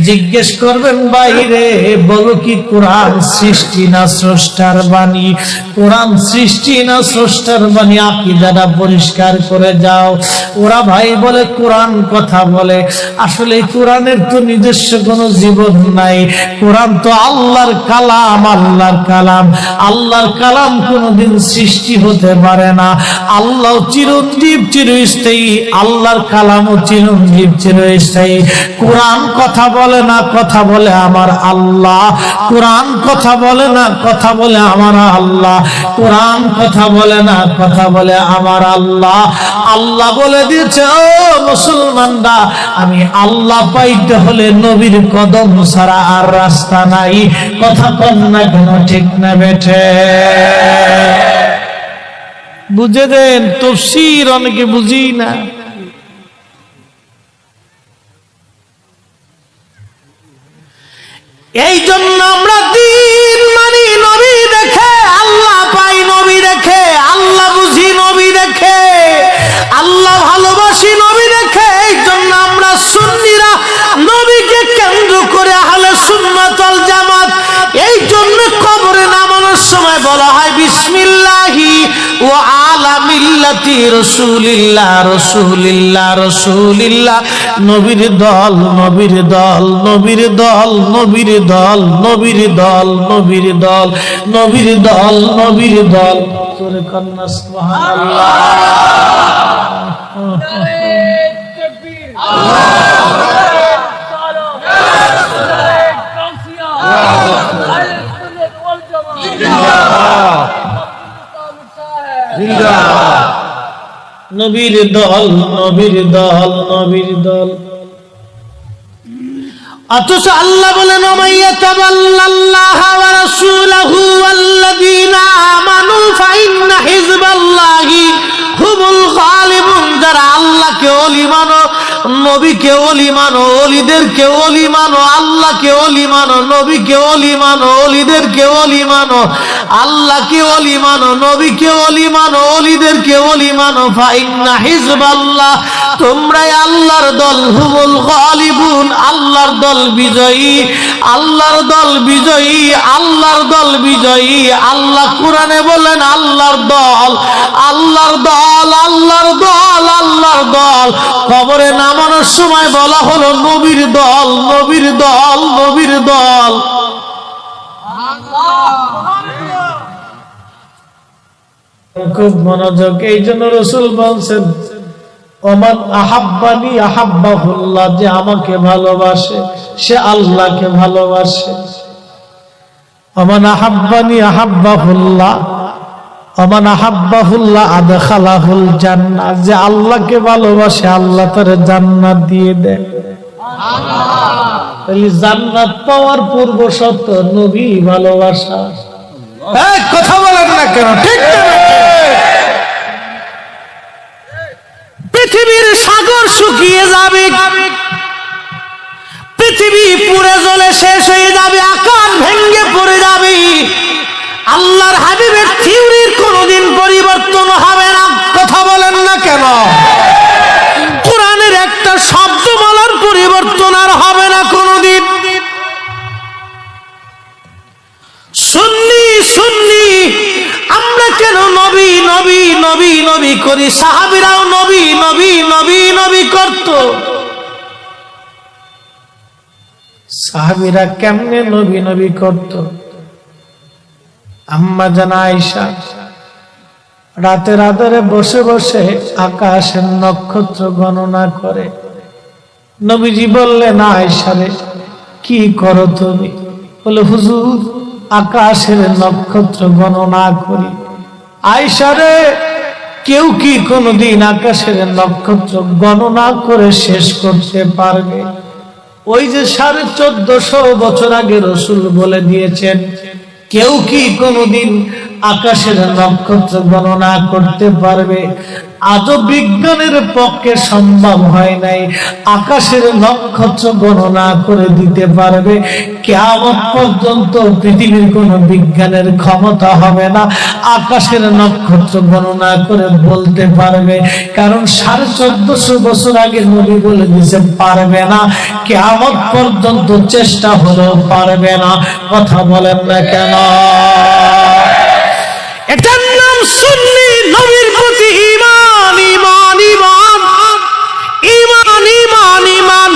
Speaker 1: জিজ্ঞেস করবেন বাইরে, বলো কি কোরআন সৃষ্টি না স্রষ্টার বাণী? কোরআন সৃষ্টি না স্রষ্টার বাণী? আকীদাটা পরিষ্কার করে যাও। ওরা ভাই বলে কোরআন কথা বলে, আসলে কোরআনের তো নিজস্ব কোনো জীবন নাই। কোরআন তো আল্লাহর কালাম, আল্লাহর কালাম। আল্লাহর কালাম কোনোদিন সৃষ্টি হতে পারে না। আল্লাহ চিরঞ্জীব চিরস্থায়ী, আল্লাহর কালামও চিরঞ্জীব চিরস্থায়ী। কোরআন কথা বলে না, কথা বলে আমার আল্লাহ। কোরআন কথা বলে না, কথা বলে আমার আল্লাহ। কোরআন কথা বলে না, কথা বলে আমার আল্লাহ। আল্লাহ বলে দিয়েছে, ও মুসলমানরা, আমি আল্লাহ পাইতে হলে নবীর কদম ছাড়া আর রাস্তা নাই। কথা কন না কেন, ঠিক না বেঠে? বুঝে দেন, তাফসীর অনেকে বুঝি না। এই জন্য আমরা দিন মানি নবী দেখে, আল্লাহ পাই নবী দেখে, আল্লাহ বুঝি নবী দেখে, আল্লাহ ভালোবাসি নবী দেখে। এই জন্য আমরা সুন্নিরা নবীকে কেন্দ্র করে আহলে সুন্নাত ওয়াল জামাত। এই জন্য কবরে নামানোর সময় বলা হয় বিসমিল্লাহি ওয়া আলা মিল্লাতি রাসূলিল্লাহ, রাসূলিল্লাহ, রাসূলিল্লাহ। নবীর দল, নবীর দল, নবীর দল, নবীর দল, নবীর দল, নবীর দল, নবীর দল, নবীর দল। জোরে কন্না সুবহানাল্লাহ। নবীর দল, নবীর দল, নবীর দল। অথচ আল্লাহ বলেন ওমাইয়াতাবাল্লাল্লাহ ওয়া রাসূলুহু ওয়াল্লাযীনা আমানু ফাইন্না হিজবাল্লাহি হুমুল গালিবুন। যারা আল্লাহকে ওলি মানো, নবীকে ওলি মানো, ওলিদেরকে ওলি মানো, আল্লাহকে ওলি মানো, নবীকে ওলি মানো, ওলিদেরকে ওলি মানো, আল্লাহকে ওলি মানো, নবীকে ওলি মানো, ওলিদেরকে ওলি মানো। ফাইন্না হিজবাল্লাহ, তোমরাই আল্লাহর দল। হুমুল গালিবুন, আল্লাহর দল বিজয়ী, আল্লাহর দল বিজয়ী, আল্লাহর দল বিজয়ী। আল্লাহ কোরআনে বলেন আল্লাহর দল, আল্লাহর দল, আল্লাহর দল, আল্লাহর দল। কবরে নামানোর সময় বলা হলো নবীর দল, নবীর দল, নবীর দল। খুব মনোযোগ। এই জন্য রাসূল বলছেন ওমান আহাব্বানি আহাব্বাহুল্লাহ, যে আমাকে ভালোবাসে সে আল্লাহকে ভালোবাসে। ওমান আহাব্বানি আহাব্বাহুল্লাহ, ওমান আহাব্বাহুল্লাহ আদখালাহুল জান্নাহ, যে আল্লাহকে ভালোবাসে আল্লাহ তার জান্নাত দিয়ে দেয়। তাহলে জান্নাত পাওয়ার পূর্ব শর্ত নবী ভালোবাসা। এই কথা বলেন না কেন, ঠিক না? পৃথিবীর সাগর শুকিয়ে যাবে, পৃথিবী পুড়ে জ্বলে শেষ হয়ে যাবে, আকাশ ভেঙে পড়ে যাবে, আল্লাহর হাবিবের থিওরির কোনোদিন পরিবর্তন হবে না। কথা বলেন না কেন? কোরআনের একটা শব্দ বলার পরিবর্তন আর হবে না কোনোদিন। সুন্নি সুন্নি আমরা কেন নবী নবী নবী নবী করি? সাহাবীরাও নবী নবী নবী নবী করত। সাহাবীরা কেমনে নবী নবী করত? আম্মা জান আয়েশা রাতের আধারে বসে বসে আকাশের নক্ষত্র গণনা করে। নবীজি বললেন, আয়েশা রে, কি করো তুমি? বলে, হুজুর, আকাশের নক্ষত্র গণনা করি। আয়েশা রে, কেউ কি কোনদিন আকাশের নক্ষত্র গণনা করে শেষ করতে পারবে? ওই যে 1450 বছর আগে রাসূল বলে দিয়েছেন, কেউ কি কোনদিন আকাশের নক্ষত্র গণনা করতে পারবে? আজও বিজ্ঞানের পক্ষে সম্ভব হয় নাই আকাশের নক্ষত্র গণনা করে দিতে পারবে। কিয়ামত পর্যন্ত পৃথিবীর কোন বিজ্ঞানের ক্ষমতা হবে না আকাশের নক্ষত্র গণনা করে বলতে পারবে, কারণ 1450 বছর আগে নবী বলে দিয়েছেন পারবে না। কিয়ামত পর্যন্ত চেষ্টা হলেও পারবে না। কথা বলেন না কেন? এটার নাম সুন্নি, নবীর প্রতি ঈমান, ঈমান, ঈমান, ঈমান, ঈমান, ঈমান।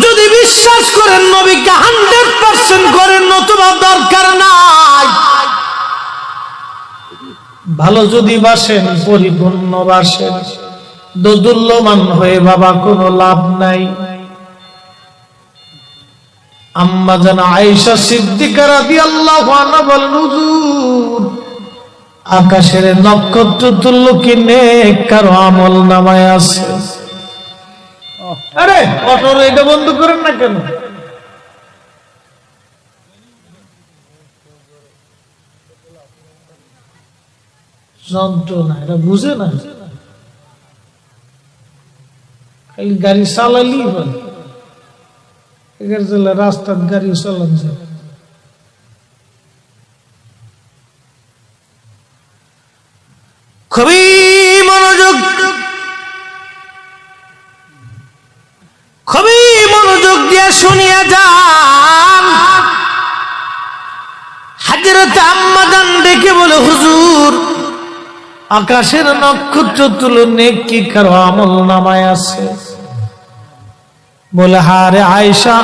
Speaker 1: যদি বিশ্বাস করেন নবীকে 100% করেন, নতুবা দরকার নাই। ভালো যদি বাসেন, পরিপূর্ণ বাসেন, দোদুল্যমান হয়ে বাবা কোনো লাভ নাই। আম্মা জান আয়েশা সিদ্দিকা রাদিয়াল্লাহু আনহা বলেন, হুজুর আকাশের নক্ষত্র তুল্য কি নেক কারো আমল নামায় আছে? আরে অটোর এটা বন্ধ করেন না কেন? যন্ত্রণা এটা বুঝে না, খালি গাড়ি চালালি বলে রাস্তার গাড়ি চালান যায়। খুবই মনোযোগ, খুবই মনোযোগ দিয়ে শুনিয়া যান। হযরত আম্মা জান ডেকে বলে, হুজুর আকাশের নক্ষত্র তুলো নেক কি কারো আমল নামায় আছে? বলে, হারে আয়েশা,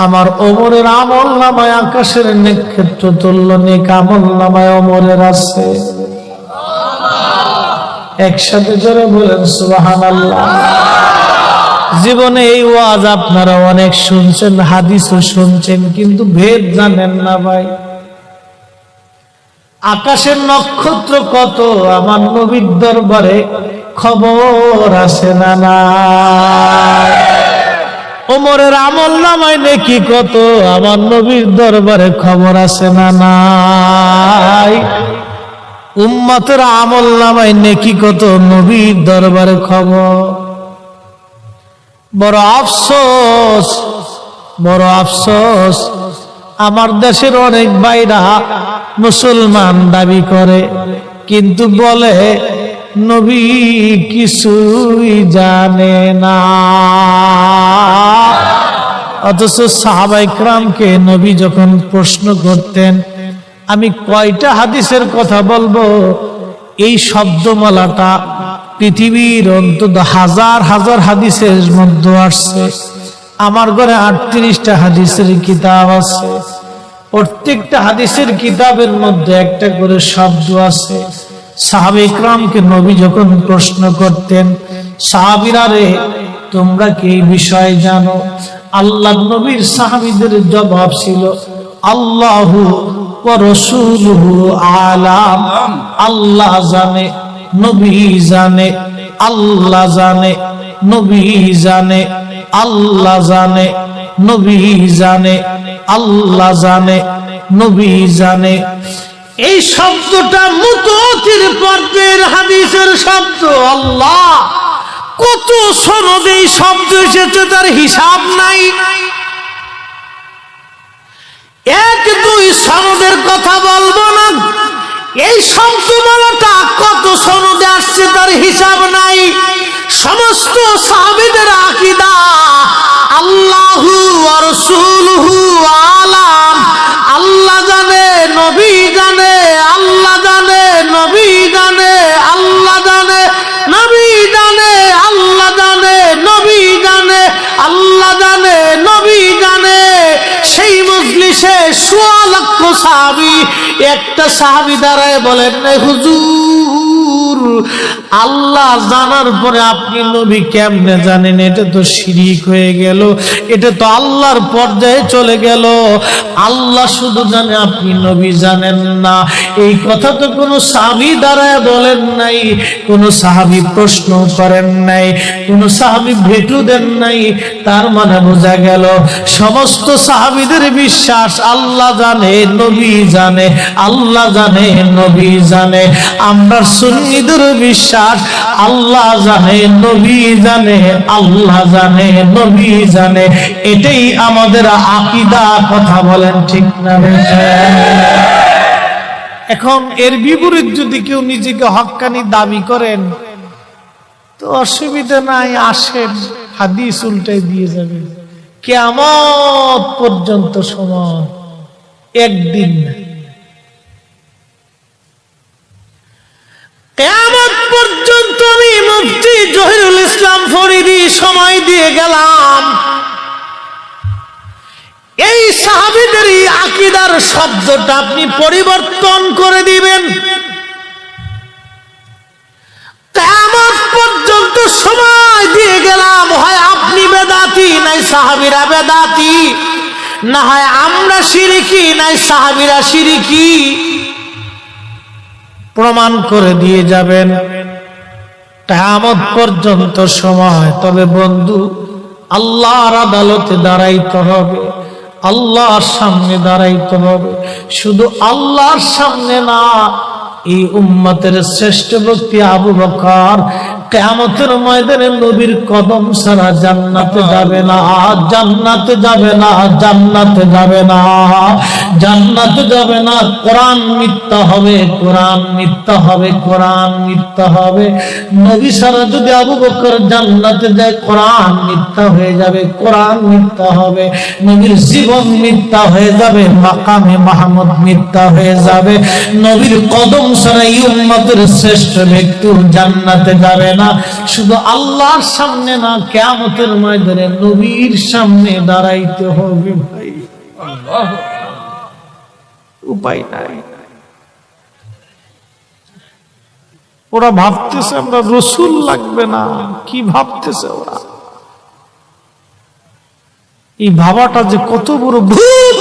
Speaker 1: আমার ওমরের আমল নামায় আকাশের নক্ষত্র তুল্য নেক আমল নামায় ওমরের আছে। একসাথে জোরে বলেন সুবহানাল্লাহ। জীবনে এই ওয়াজ আপনারা অনেক শুনছেন, হাদিসও শুনছেন, কিন্তু ভেদ জানেন না ভাই। আকাশের নক্ষত্র কত আমার নবীর দরবারে খবর আছে না নাই? ওমরের আমল নামায় নেকি কত আমার নবীর দরবারে খবর আছে না নাই? উম্মতের আমল নামায় নেকি কত নবীর দরবারে খবর। বড় আফসোস, বড় আফসোস, আমার দেশের অনেক ভাইরা মুসলমান দাবি করে কিন্তু বলে নবী কিছুই জানে না। অথচ সাহাবায়ে কেরামকে নবী যখন প্রশ্ন করতেন, আমি কয়টা হাদিসের কথা বলবো, এই শব্দমালাটা পৃথিবীর অন্তত হাজার হাজার হাদিসের মধ্যে আসছে। আমার ঘরে 38টা হাদিসের কিতাব আছে, প্রত্যেকটা হাদিসের কিতাবের মধ্যে একটা করে শব্দ আছে। সাহাবায়ে কেরামকে নবী যখন প্রশ্ন করতেন, সাহাবীরা রে তোমরা কি এই বিষয় জানো? আল্লাহ নবীর সাহাবীদের জবাব ছিল, আল্লাহু ওয়া রাসূলুহু আলাম। আল্লাহ জানে, নবী জানে, আল্লাহ জানে, নবী জানে, আল্লাহ জানে, নবী জানে, আল্লাহ জানে, নবী জানে। এই শব্দটা মুতাওয়াতির পর্যায়ের হাদিসের শব্দ। আল্লাহ, কত সনদে এই শব্দ এসেছে তার হিসাব নাই। এক দুই সনদের কথা বলবো না, এই শব্দমালাটা কত সনদে আসছে তার হিসাব নাই। সমস্ত সাহাবীদের আকীদা আল্লাহু ওয়া রাসূলুহু আলাম। আল্লাহ জানে, নবী জানে, আল্লাহ জানে, নবী জানে, আল্লাহ জানে, নবী জানে, আল্লাহ জানে, নবী জানে, আল্লাহ জানে, নবী জানে। সেই মজলিসে 100 লক্ষ সাহাবী, একটা সাহাবী দাঁড়ায় বলেন, হুজুর আল্লাহ জানার পরে আপনি নবী কেমনে জানেন? এটা তো শিরিক হয়ে গেল, এটা তো আল্লাহর পর্যায়ে চলে গেল। আল্লাহ শুধু জানে, আপনি নবী জানেন না। এই কথা তো কোনো সাহাবী দাঁড়ায় বলেন নাই, কোনো সাহাবী প্রশ্ন করেন নাই, কোনো সাহাবী ভেটু দেন নাই। তার মানে বোঝা গেল সমস্ত সাহাবীদের বিশ্বাস আল্লাহ জানে, নবী জানে, আল্লাহ জানে, নবী জানে। আমরা সুন্নিদের বিশ্বাস আল্লাহ জানে, নবী জানে, আল্লাহ জানে, নবী জানে। এটাই আমাদের আকীদা। কথা বলেন ঠিক না? এখন এর বিপরীত যদি কেউ নিজেকে হক্কানি দাবি করেন তো অসুবিধা নাই, আসেন, হাদিস উল্টাই দিয়ে যাবে। কিয়ামত পর্যন্ত সময়, একদিন না, কিয়ামত পর্যন্ত আমি মুফতি জহিরুল ইসলাম ফরিদী সময় দিয়ে গেলাম। এই সাহাবীদের আকীদার শব্দটা আপনি পরিবর্তন করে দিবেন। কিয়ামত পর্যন্ত সময় দিয়ে গেলাম, হয় আপনি বেদাতি নাই সাহাবীরা বেদাতি, না হয় আমরা শিরকি, নাই সাহাবীরা শিরকি, প্রমাণ করে দিয়ে যাবেন কিয়ামত পর্যন্ত সময়। তবে বন্ধু, আল্লাহর আদালতে দাঁড়াইতে হবে, আল্লাহর সামনে দাঁড়াইতে হবে। শুধু আল্লাহর সামনে না, এই উম্মতের শ্রেষ্ঠ ব্যক্তি আবু বকর কিয়ামতের ময়দানে নবীর কদম ছাড়া জান্নাতে যাবে না, জান্নাতে যাবে না, জান্নাতে যাবে না, জান্নাতে যাবে না। কোরআন মিথ্যা হবে, কোরআন মিথ্যা হবে, কোরআন মিথ্যা হবে। নবী ছাড়া যদি আবু বকর জান্নাতে যায়, কোরআন মিথ্যা হয়ে যাবে, কোরআন মিথ্যা হবে, নবীর জীবন মিথ্যা হয়ে যাবে, মাকামে মাহমুদ মিথ্যা হয়ে যাবে। নবীর কদম ছাড়া এই উম্মতের শ্রেষ্ঠ ব্যক্তি জান্নাতে যাবে না। শুধু আল্লাহর সামনে না, কিয়ামতের ময়দানে নবীর সামনে দাঁড়াইতে হবে ভাই, উপায় নাই। ওরা ভাবতেছে আমরা রসুল লাগবে না, কি ভাবতেছে ওরা? এই ভাবাটা যে কত বড় ভুল,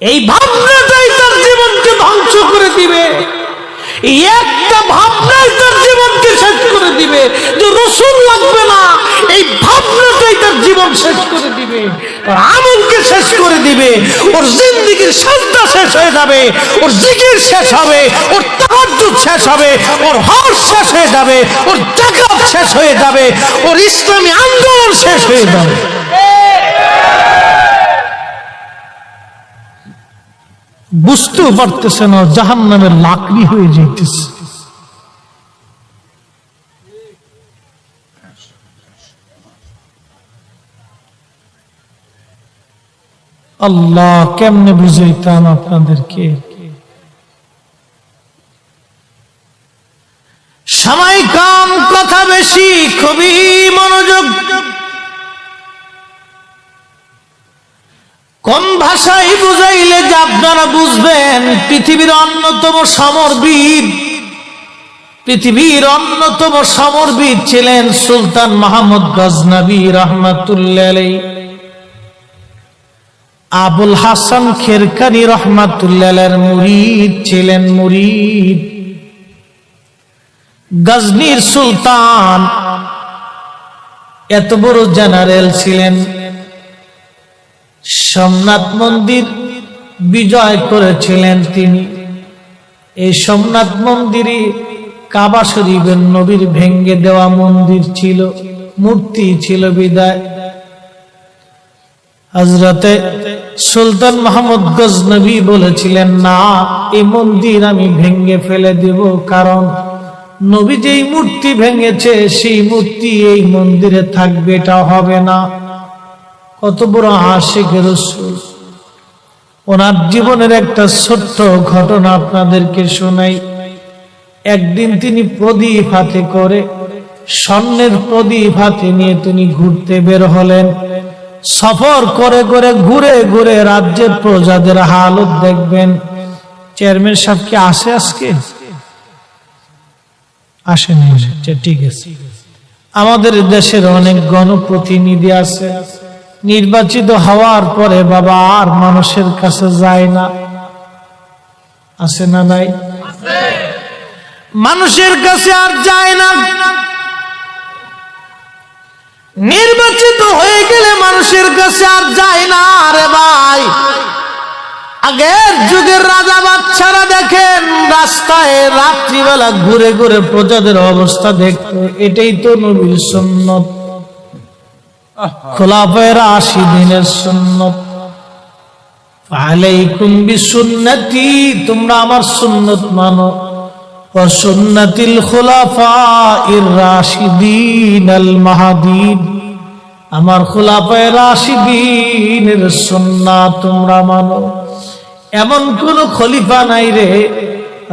Speaker 1: এই ভাবনাটাই তার জীবনকে ধ্বংস করে দিবে। এই একটা ভাবনাই তার জীবনকে শেষ করে দিবে, যে রসুল লাগবে না। এই ভাবনাটাই তার জীবন শেষ করে দিবে, ওর আমলকে শেষ করে দিবে, ওর জিন্দেগির সাজদা শেষ হয়ে যাবে, ওর জিকির শেষ হবে, ওর তাহাজ্জুদ শেষ হবে, ওর হজ শেষ হয়ে যাবে, ওর যাকাত শেষ হয়ে যাবে, ওর ইসলামী আন্দোলন শেষ হয়ে যাবে। বুঝতেও পারতেছে না, জাহান্নামের লাকড়ি হয়ে যাইতেছে। আল্লাহ, কেমনে বুঝাইতাম আপনাদেরকে? সময় কম, কথা বেশি, খুবই মনোযোগ। কোন ভাষায় বুঝাইলে যে আপনারা বুঝবেন? পৃথিবীর অন্যতম সমরবীর, পৃথিবীর অন্যতম সমরবীর ছিলেন সুলতান মাহমুদ গজনবী রহমাতুল্লাহ আলাইহি। আবুল হাসান খেরকানি রহমাতুল্লাহ আলাইহির মুরিদ ছিলেন, মুরিদ। গজনীর সুলতান এত বড় জেনারেল ছিলেন, সোমনাথ মন্দির বিজয় করেছিলেন তিনি। এই সোমনাথ মন্দিরে কাবা শরীফের নবীর ভেঙ্গে দেওয়া মন্দির ছিল, মূর্তি ছিল বিদায় হযরতে সুলতান মাহমুদ গজনবী বলেছিলেন, না, এই মন্দির আমি ভেঙ্গে ফেলে দেব, কারণ নবী যেই মূর্তি ভেঙেছে সেই মূর্তি এই মন্দিরে থাকবে, এটা হবে না। কত বড় আশিক রাসূল! ওনার জীবনের একটা ছোট্ট ঘটনা আপনাদেরকে শোনাই। একদিন তিনি প্রদীপ হাতে করে, স্বর্ণের প্রদীপ হাতে নিয়ে তিনি ঘুরতে বের হলেন। সফর করে করে ঘুরে ঘুরে রাজ্যের প্রজাদের হালত দেখবেন। চেয়ারম্যান সাহেব কি আসে? আজকে আসেনি? ঠিক আছে। আমাদের দেশের অনেক গণপ্রতিনিধি আছে, নির্বাচিত হওয়ার পরে বাবা আর মানুষের কাছে যায় না, আছে না নাই? মানুষের কাছে আর যায় না। নির্বাচিত হয়ে গেলে মানুষের কাছে আর যায় না। আরে ভাই, আগের যুগের রাজা বাদশারা দেখেন রাস্তায় রাত্রিবেলা ঘুরে ঘুরে প্রজাদের অবস্থা দেখতো, এটাই তো নবীর সুন্নত, খোলাফায়ে রাশিদিনের সুন্নত। আলাইকুম বিসুন্নতি, তোমরা আমার সুন্নত মানো, ওয়া সুন্নাতিল খুলাফায়ে রাশিদিনাল মাহদিন, আমার খোলাফায়ে রাশিদিনের সুন্নাত তোমরা মানো। এমন কোন খলিফা নাই রে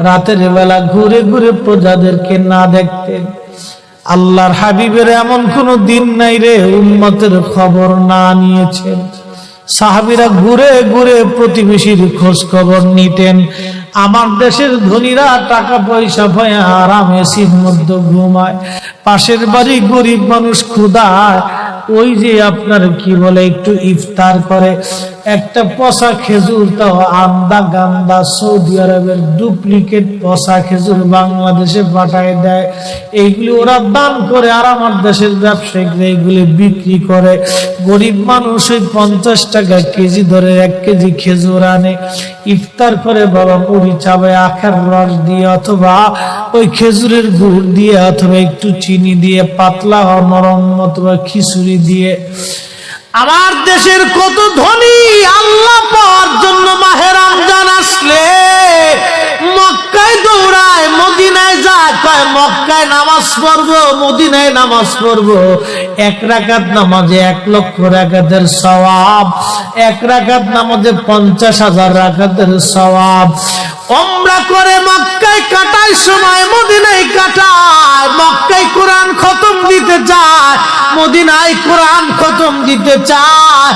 Speaker 1: রাতের বেলা ঘুরে ঘুরে প্রজাদেরকে না দেখতেন। আল্লাহর হাবিবের এমন কোন দিন নাই রে উম্মতের খবর না নিয়েছেন। সাহাবীরা ঘুরে ঘুরে প্রতিবেশীর খোঁজ খবর নিতেন। আমার দেশের ধনীরা টাকা পয়সা পায় আরাম এসির মধ্যে ঘুমায়, পাশের বাড়ি গরিব মানুষ ক্ষুধায় ওই যে আপনার কি বলে একটু ইফতার করে, একটা পচা খেজুর, তাও আন্দা গান্দা সৌদি আরবের ডুপ্লিকেট পচা খেজুর বাংলাদেশে পাঠায় দেয়। এইগুলি ওরা দান করে, আর আমার দেশের ব্যবসায়িকরা এইগুলি বিক্রি করে। গরিব মানুষ ওই 50 টাকা কেজি ধরে 1 কেজি খেজুর আনে, ইফতার করে বাবা মুড়ি চাবে আখের রস দিয়ে, অথবা ওই খেজুরের গুড় দিয়ে, অথবা একটু চিনি দিয়ে, পাতলা নরম অথবা খিচুড়ি দিয়ে। আমার দেশের কত ধনী আল্লাহ পাওয়ার জন্য মাহে রমজান আসলে মক্কায় দৌড়ায়, মদিনায় যায়, কয় মক্কায় নামাজ পড়বো, মদিনায় নামাজ পড়বো। 1 রাকাত নামাজে 1 লক্ষ রাকাতের সওয়াব, 1 রাকাত নামাজে 50,000 রাকাতের সওয়াব। উমরা করে মক্কায় কাটায় সময় মদিনায় কাটায়, মক্কায় কোরআন খতম দিতে চায়, মদিনায় কোরআন খতম দিতে চায়।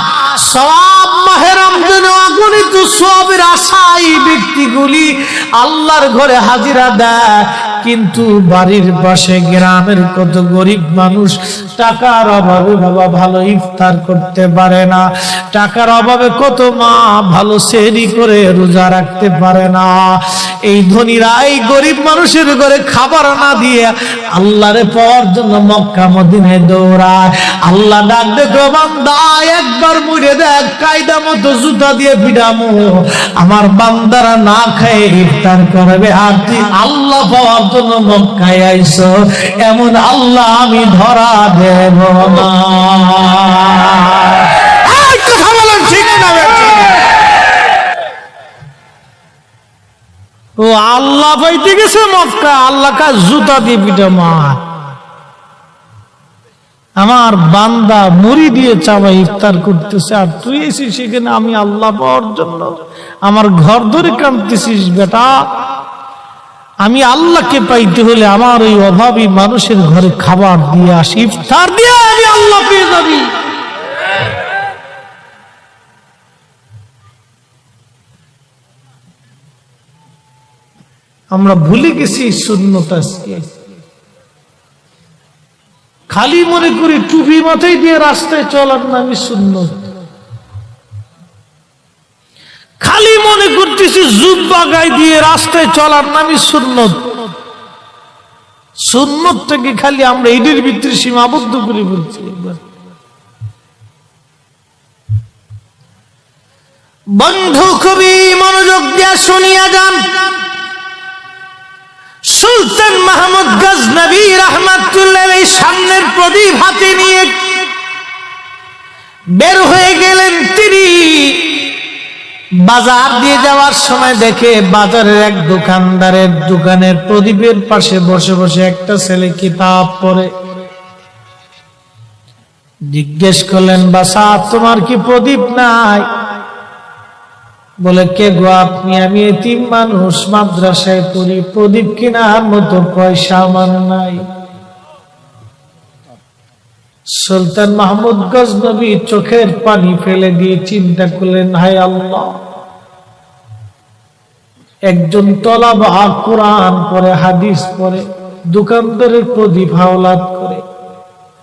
Speaker 1: সওয়াব মাহে রমজানে অগণিত সওয়াবের আশায় ব্যক্তিগুলি আল্লাহর ঘরে হাজিরা দেয়, কিন্তু বাড়ির পাশে গ্রামের কত গরিব মানুষ টাকার অভাবে বাবা ভালো ইফতার করতে পারে না, টাকার অভাবে কত মা ভালো সেহরি করে রোজা রাখতে পারে না। এই ধনীরা এই গরিব মানুষের ঘরে খাবার না দিয়ে আল্লাহরে পাওয়ার জন্য মক্কা মদিনায় দৌড়ায়। আল্লাহ ডাক দেখো বান্দা, একবার মুড়ে দেখ, কায়দা মতো জুতা দিয়ে পিটামো, আমার বান্দারা না খেয়ে ইফতার করবে, আর তুই আল্লাহ পাওয়ার জন্য মক্কায় আইছো, এমন আল্লাহ আমি ধরা দেব না। কথা বলেন ঠিক না? ও আল্লাহ পাইতে গেছে মক্কা, আল্লাহ কা জুতা দিয়ে পিটামো। আমার বান্দা মুড়ি দিয়ে চাওয়া ইফতার করতেছে, আর তুই এসে সেখানে আমি আল্লাহ পাওয়ার জন্য আমার ঘর ধরে কাঁদতেছিস। বেটা, আমি আল্লাহকে পাইতে হলে আমার ওই অভাবী মানুষের ঘরে খাবার দিয়ে আসি, ইফতার দিয়ে আমি আল্লাহ পেয়ে যাবি। আমরা ভুলে গেছি সুন্নত। আজকে খালি মনে করি টুপি মাথায় দিয়ে রাস্তায় চলার নামই সুন্নত, খালি মনে করতেছি জুব্বা গায়ে দিয়ে রাস্তায় চলার নামই সুন্নত। সুন্নতটাকে খালি আমরা এদের ভিতরে সীমাবদ্ধ করে বলছি। বন্ধু খুবই মনোযোগ দিয়ে শুনিয়া যান। সুলতান মাহমুদ গজনবী রাহমাতুল্লাহ আলাইহি সামনের প্রদীপ হাতে নিয়ে বের হয়ে গেলেন। তিনি বাজার দিয়ে যাওয়ার সময় দেখে বাজারের এক দোকানদারের দোকানের প্রদীপের পাশে বসে বসে একটা ছেলে কিতাব পড়ে। জিজ্ঞেস করলেন, বাসা তোমার কি প্রদীপ নাই? বলে, কে গো আপনি? আমি এতিম মানুষ, মাদ্রাসায় পড়ি, প্রদীপ কেনার মতো পয়সা আমার নাই। সুলতান মাহমুদ গজনবী চোখের পানি ফেলে দিয়ে চিন্তা করলেন, হায় আল্লাহ, একজন তলাবা কোরআন পড়ে, হাদিস পড়ে, দোকানদারের প্রদীপ হাওলাত করে,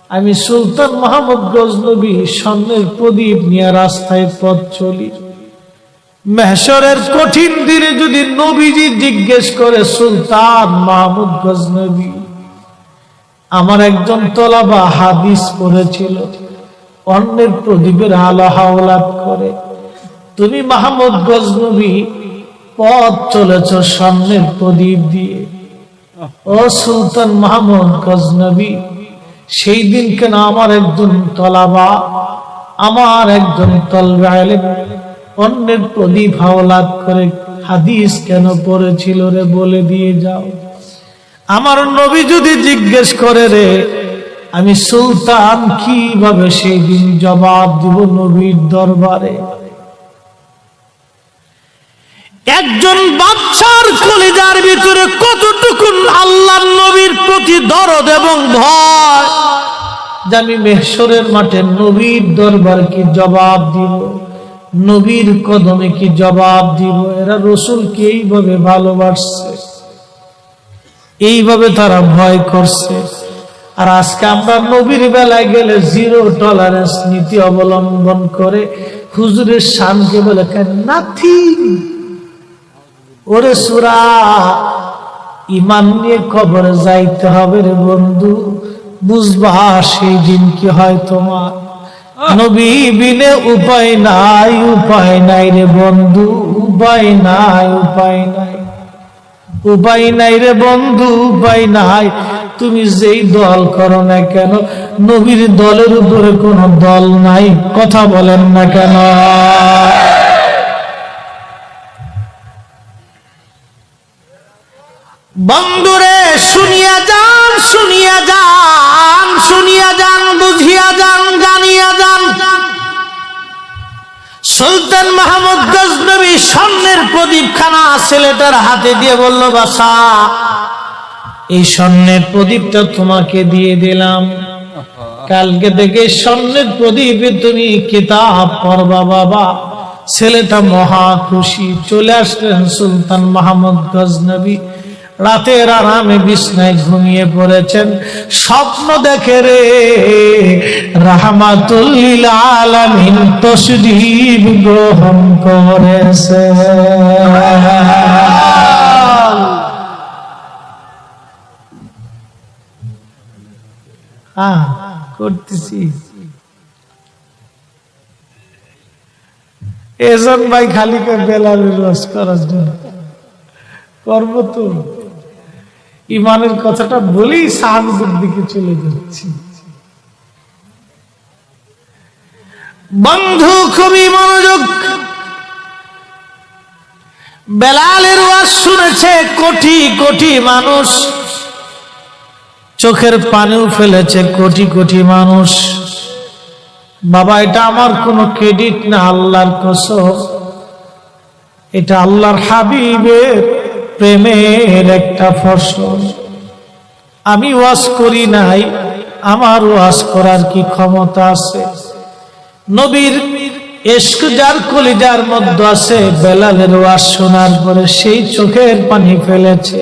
Speaker 1: আমি সুলতান মাহমুদ গজনবী স্বর্ণের প্রদীপ নিয়ে রাস্তায় পথ চলি। মেহশরের কঠিন দিনে যদি নবীজি জিজ্ঞেস করে, সুলতান মাহমুদ গজনবী, আমার একজন তলাবা হাদিস পড়েছিল, অন্যের প্রদীপের আলো হাওলাত করে, তুমি মাহমুদ গজনবী পথ চলেছ স্বর্ণের প্রদীপ দিয়ে, ও সুলতান মাহমুদ গজনবী, সেই দিন কেন আমার একজন তলাবা, আমার একজন তলবে আলেম অন্যের প্রদীপ হাওলাত করে হাদিস কেন পড়েছিল রে, বলে দিয়ে যাও। আমার নবী যদি জিজ্ঞেস করে রে, আমি সুলতান কিভাবে সেই দিন জবাব দিব নবীর দরবারে? একজন বাদশার কলিজার ভিতরে কতটুকু আল্লাহর নবীর প্রতি দরদ এবং ভয়, যে আমি মেহশরের মাঠে নবীর দরবার কি জবাব দিব, নবীর কদমে কি জবাব দিব। এরা রসুলকে এইভাবে ভালোবাসছে, এইভাবে তারা ভয় করছে। আর আজকে আমরা নবীর বেলায় গেলে জিরো টলারেন্স নীতি অবলম্বন করে হুজুরের শানকে বলে নাথিং। ওরে সুরা, ইমান নিয়ে কবরে যাইতে হবে রে বন্ধু, বুঝবা সেই দিন কি হয় তোমার। নবী বিনে উপায় নাই, উপায় নাই রে বন্ধু, উপায় নাই, উপায় নাই, উপায় নাই রে বন্ধু, উপায় নাই। তুমি যেই দল করো না কেন, নবীর দলের উপরে কোনো দল নাই, কথা বলেন না কেন? বন্ধুরে শুনিয়া যান, শুনিয়া যান, শুনিয়া যান, বুঝিয়া যান, জানিয়া যান। সুলতান মাহমুদ গজনবী স্বর্ণের প্রদীপখানা ছেলেটার হাতে দিয়ে বলল, বাছা এই স্বর্ণের প্রদীপটা তোমাকে দিয়ে দিলাম, কালকে থেকে স্বর্ণের প্রদীপে তুমি কিতাব পড়বা বাবা। ছেলেটা মহা খুশি। চলে আসলেন সুলতান মাহমুদ গজনবী, রাতের আরামে বিছনায় ঘুমিয়ে পড়েছেন। স্বপ্ন দেখে রে রাহমাতুল লিল আলামিন তশরীফ গ্রহণ করেছে। করতেছি এজন ভাই খালি বেলালের রস করার জন্য করব তো। ইমানের কথাটা বলেই সাহাবীদের দিকে চলে যাচ্ছি। বন্ধু খুবই মনোযোগ। বেলালের ওয়াজ শুনেছে কোটি কোটি মানুষ, চোখের পানিও ফেলেছে কোটি কোটি মানুষ। বাবা এটা আমার কোনো ক্রেডিট না, আল্লাহর কসম, এটা আল্লাহর হাবিবের প্রেমের একটা ফসল। আমি ওয়াজ করি নাই, আমার ওয়াজ করার কি ক্ষমতা আছে? নবীর ইশক যার কলিজার মধ্যে আছে, বেলালের ওয়াজ শোনার পরে সেই চোখের পানি ফেলেছে।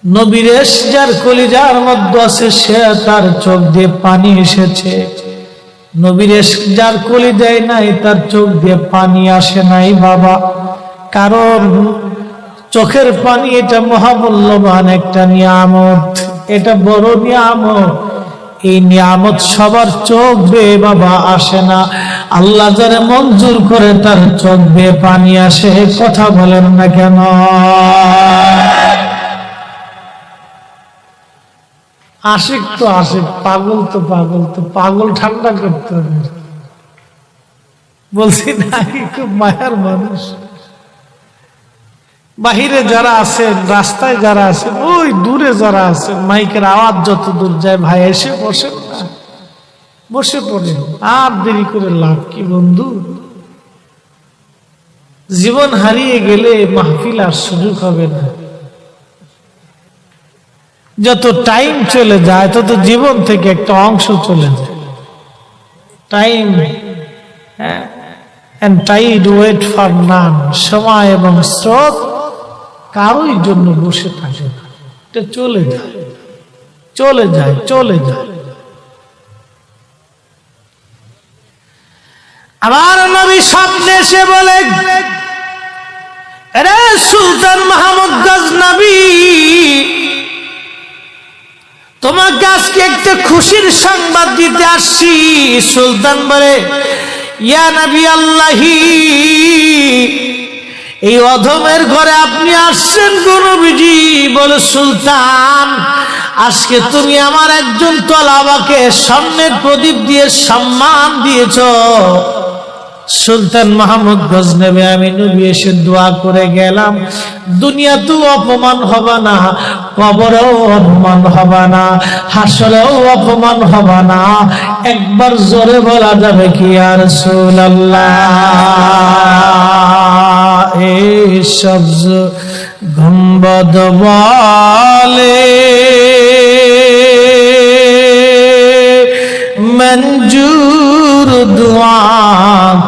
Speaker 1: নবীর ইশক যার কলিজার মধ্যে আছে, সে তার চোখ দিয়ে পানি এসেছে। নবীর ইশক যার কলিজায় নাই, তার চোখ দিয়ে পানি আসে নাই বাবা। কারণ চোখের পানি এটা মহামূল্যবান একটা নিয়ামত, এটা বড় নিয়ামত। এই নিয়ামত সবার চোখ বেয়ে বাবা আসে না, আল্লাহ যারে মঞ্জুর করে তার চোখ বেয়ে পানি আসে। কথা বলেন না কেন? আশিক তো আশিক, পাগল তো পাগল, তো পাগল ঠান্ডা করতে হবে। বলছি না খুব মায়ার মানুষ। বাহিরে যারা আছেন, রাস্তায় যারা আছেন, ওই দূরে যারা আছেন, মাইকের আওয়াজ যত দূর যায় ভাই এসে বসেন না, বসে পড়েন। আর দেরি করে লাভ কি বন্ধু? জীবন হারিয়ে গেলে মাহফিল আর সুযোগ হবে না। যত টাইম চলে যায় তত জীবন থেকে একটা অংশ চলে যায়। Time and tide wait for none, সময় এবং স্রোত কারোই জন্য বসে থাকে না, এটা চলে যায়, চলে যায়, চলে যায়। আমার নবী স্বপ্নে এসে বলে, আরে সুলতান মাহমুদ গজনবী, তোমাকে আজকে একটা খুশির সংবাদ দিতে আসছি। সুলতান বলে, ইয়া নবী আল্লাহি, এই অধমের ঘরে আপনি আসছেন গো নবীজি। বলে, সুলতান আজকে তুমি আমার একজন তলাবাকে স্বর্ণের প্রদীপ দিয়ে সম্মান দিয়েছ। সুলতান মাহমুদ গজনবী, আমি নবী এসে দোয়া করে গেলাম, দুনিয়াতেও অপমান হবে না, কবরেও অপমান হবে না, হাসরেও অপমান হবে না। একবার জোরে বলা যাবে কি ইয়া রাসূলুল্লাহ? এই সবজ গম্বদ বলে মঞ্জুর দুআ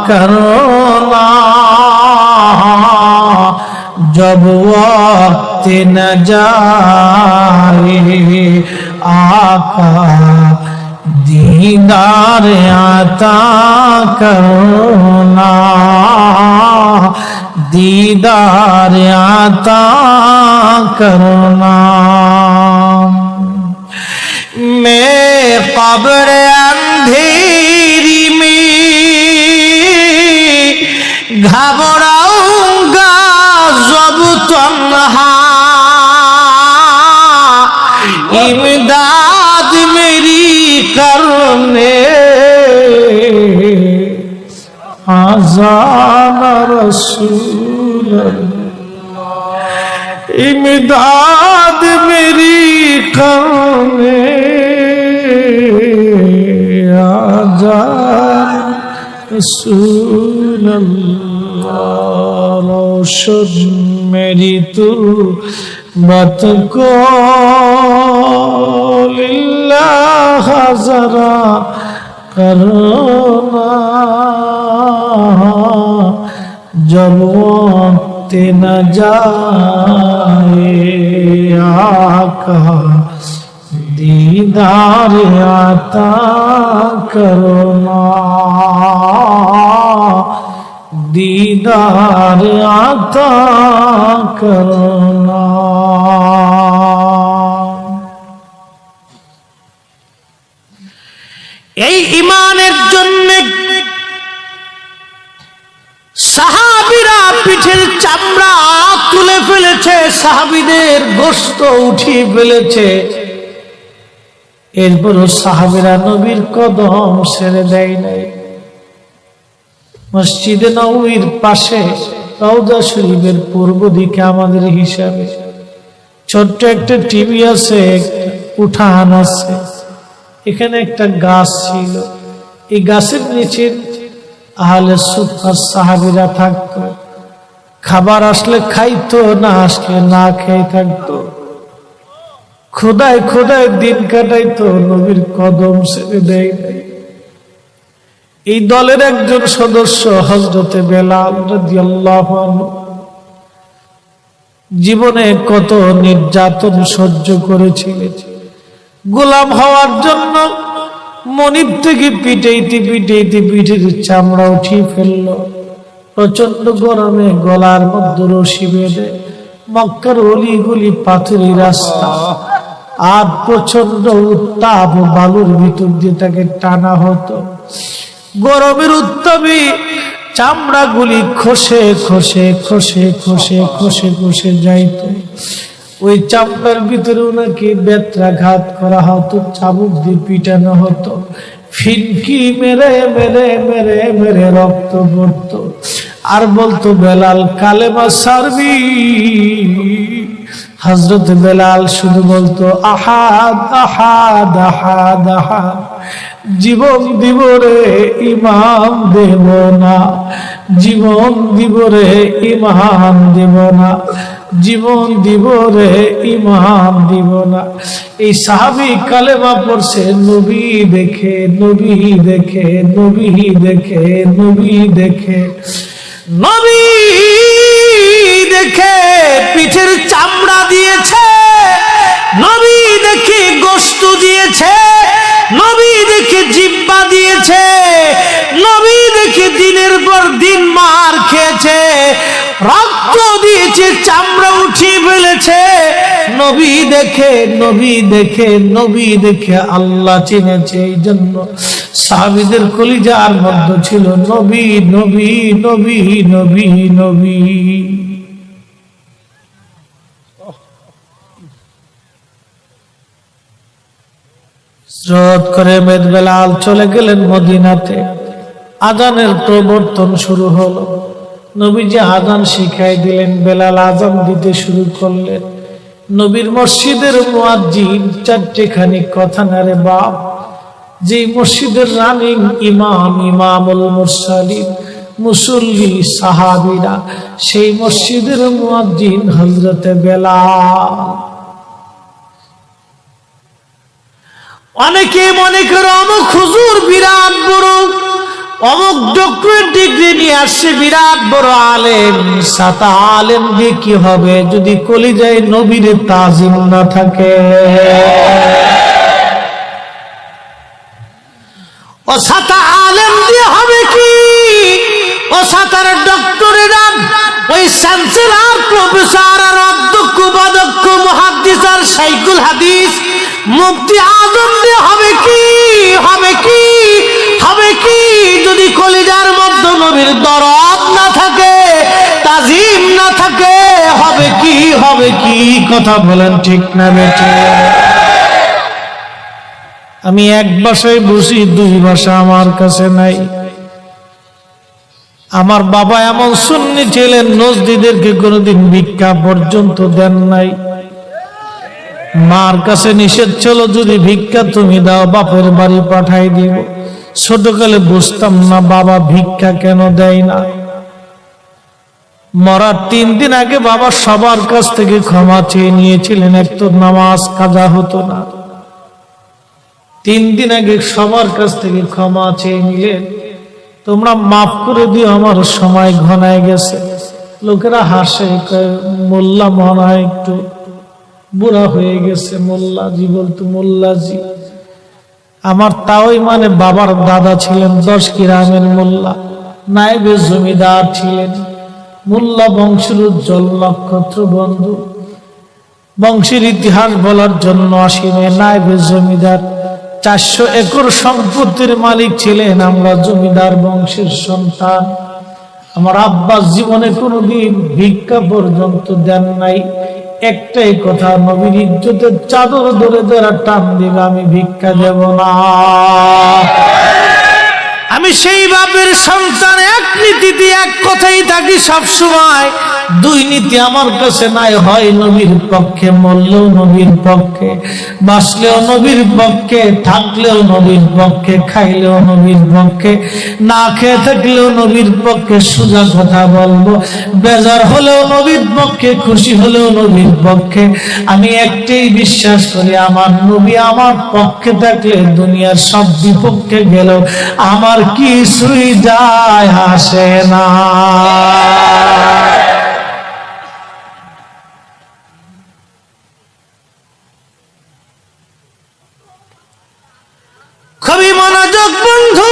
Speaker 1: করনা, जब वक्त न जाए आका दीदार आता करना, दीदार आता करना। मैं कब्र अंधेरी में घबराऊंगा जब तन्हा, इमदाद मेरी करने आज़ान रसूल अल्लाह, इमदाद मेरी करने आज़ान रसूल अल्लाह। रोशन मेरी तुर्बत को लिल्लाह ज़रा करना, जब वक्त न जाए आका दीदार आता करना, दीदार आता करना। এই ঈমানের জন্য সাহাবীরা পিঠের চামড়া তুলে ফেলেছে, সাহাবীদের গোশত উঠিয়ে ফেলেছে, এরপরও সাহাবীরা নবীর কদম ছেড়ে দেয় নাই। মসজিদে নববীর পাশে রওজা শরীফের পূর্ব দিকে আমাদের হিসাবে ছোট্ট একটা টিভি আছে, উঠান আছে, এখানে একটা গাছ ছিল, এই গাছের নিচে আহলে সুফার সাহাবীরা থাকতো, খাবার আসলে খাইতো, না আসলে না খেয়ে থাকতো, খোদায় খোদায় দিন কাটাইতো, নবীর কদম ছেড়ে দেয় নাই। এই দলের একজন সদস্য হযরতে বেলাল রাদিয়াল্লাহু আনহু জীবনে কত নির্যাতন সহ্য করেছিলেন। গোলাম হওয়ার জন্য মনিব থেকে পিটাইতে পিটাইতে পিঠের চামড়া উঠিয়ে ফেলল, প্রচন্ড গরমে গলার মধ্যে রশি বেঁধে মক্কার অলিগলি পাথুরি রাস্তা আর প্রচন্ড উত্তাপ বালুর ভিতর দিয়ে তাকে টানা হতো। গরমের উত্তাপে চামড়াগুলি খসে খসে খসে খসে খসে খসে যাইত। ওই চামড়ার ভিতরে ওনাকে বেত্রাঘাত করা হতো, চাবুক দিয়ে পিটানো হতো, ফিনকি মেরে মেরে মেরে মেরে রক্ত পড়তো, আর বলতো বেলাল কালেমা সারবি। হযরত বেলাল শুধু বলতো আহাদ আহাদ আহাদ আহাদ, জীবন দিব রে ইমান দেব না, জীবন দিব রে ইমান দেব না, জীবন দিব রে ইমান দিব না। এই সাহাবী কালেমা পড়ছে নবী দেখে, নবী দেখে, নবী দেখে, নবী দেখে, নবী দেখে পিঠের চামড়া দিয়েছে, নবী দেখে গোশত দিয়েছে, নবী দেখে জিহ্বা দিয়েছে, নবী দেখে দিনের পর দিন মার খেয়েছে, রক্ত দিয়েছে, চামড়া উঠিয়ে ফেলেছে। নবী দেখে, নবী দেখে, নবী দেখে আল্লাহ চিনেছে। এই জন্য সাহাবীদের কলিজার মধ্যে ছিল নবী নবী নবী নবী নবী। হযরত করে বেলাল চলে গেলেন মদিনাতে, আযানের প্রবর্তন শুরু হলো। নবীজি আযান শিখাই দিলেন, বেলাল আযান দিতে শুরু করলেন। নবীর মসজিদের মুয়াজ্জিন চারটেখানি কথা না রে বাপ, যে মসজিদের রানিং ইমাম, ইমামুল মুরসালিন, মুসল্লি সাহাবীরা, সেই মসজিদের মুয়াজ্জিন হযরতে বেলাল। অনেকে মনে করে অমুক হুজুর বিরাট বড়, অমুক ডক্টরেট ডিগ্রি নিয়ে আসছে, বিরাট বড় আলেম। সাতা আলেম দিয়ে কি হবে যদি কলিজায় নবীর তাজিম না থাকে? ও ছাতা আলেম দিয়ে হবে কি? ও ছাতার ডক্টরেরা, ওই চ্যান্সেলর, প্রফেসর আর অধ্যক্ষ উপাধ্যক্ষ মুহাদ্দিস আর শাইখুল হাদিস মুফতি আজম দিয়ে হবে কি? হবে কি? হবে কি? যদি কলিজার মধ্যে নবীর দরদ না থাকে, তাজিম না থাকে, হবে কি? হবে কি? কথা বলেন ঠিক না বেঠে? আমি এক ভাষায় বুঝি, দুই ভাষা আমার কাছে নাই। আমার বাবা এমন সুন্নি ছিলেন, নজদিদেরকে কোনোদিন ভিক্ষা পর্যন্ত দেন নাই। মার কাছে নিষেধ ছিল, যদি ভিক্ষা তুমি দাও বাপের বাড়ি পাঠাই দিব। ছোটকালে বুঝতাম না বাবা ভিক্ষা কেন দেয় না। মরার 3 দিন আগে বাবা সবার কাছ থেকে ক্ষমা চেয়ে নিয়েছিলেন, এক তো নামাজ কাজা হতো না। 3 দিন আগে সবার কাছ থেকে ক্ষমা চেয়ে নিলেন, তোমরা মাফ করে দিও, আমার সময় ঘনায় গেছে। লোকেরা হাসে, মোল্লা মনে হয় একটু বুড়া হয়ে গেছে। মোল্লাজি বলতো, মোল্লাজি। আমার তাওই মানে বাবার দাদা ছিলেন 10 গ্রামের মোল্লা, নায়েবে জমিদার ছিলেন। মোল্লা বংশের উজ্জ্বল নক্ষত্র বন্ধু। বংশের ইতিহাস বলার জন্য আসিনে, নায়েবে জমিদার 400 একর সম্পত্তির মালিক ছিলেন। আমরা জমিদার বংশের সন্তান। আমার আব্বা জীবনে কোনোদিন ভিক্ষা পর্যন্ত দেন নাই। একটাই কথা, নবীর ইজ্জতের চাদর ধরে যারা টান দিবে আমি ভিক্ষা দেব না। আমি সেই বাপের সন্তান, এক নীতিতে এক কথাই থাকি সব সময়। 2 নীতি আমার কাছে নাই, হয় নবীর পক্ষে, মরলেও নবীর পক্ষে, বাঁচলেও নবীর পক্ষে, থাকলেও নবীর পক্ষে, খাইলেও নবীর পক্ষে, না খেয়ে থাকলেও নবীর পক্ষে। সোজা কথা বলবো, বেজার হলেও নবীর পক্ষে, খুশি হলেও নবীর পক্ষে। আমি একটাই বিশ্বাস করি, আমার নবী আমার পক্ষে থাকলে দুনিয়ার সব বিপক্ষে গেলেও আমার কিছুই যায় আসে না। খুবই মনোযোগ বন্ধু,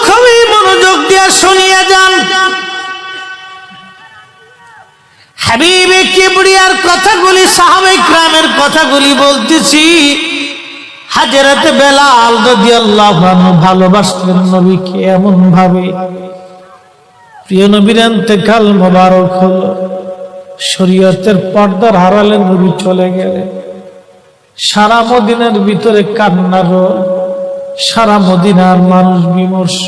Speaker 1: খুবই মনোযোগ দিয়ে শুনিয়ে যান। হাবিবে কিবরিয়ার কথাগুলি, সাহাবায়ে কিরামের কথাগুলি বলতেছি। হযরত বেলাল রাদিয়াল্লাহু আনহু ভালোবাসতেন নবীকে এমন ভাবে, প্রিয় নবীর ইন্তেকাল মোবারক হলো, শরীয়তের পর্দার আড়ালে নবী চলে গেলেন। সারা মদিনার ভিতরে কান্নার রোল, সারা মদিনার মানুষ বিমর্ষ।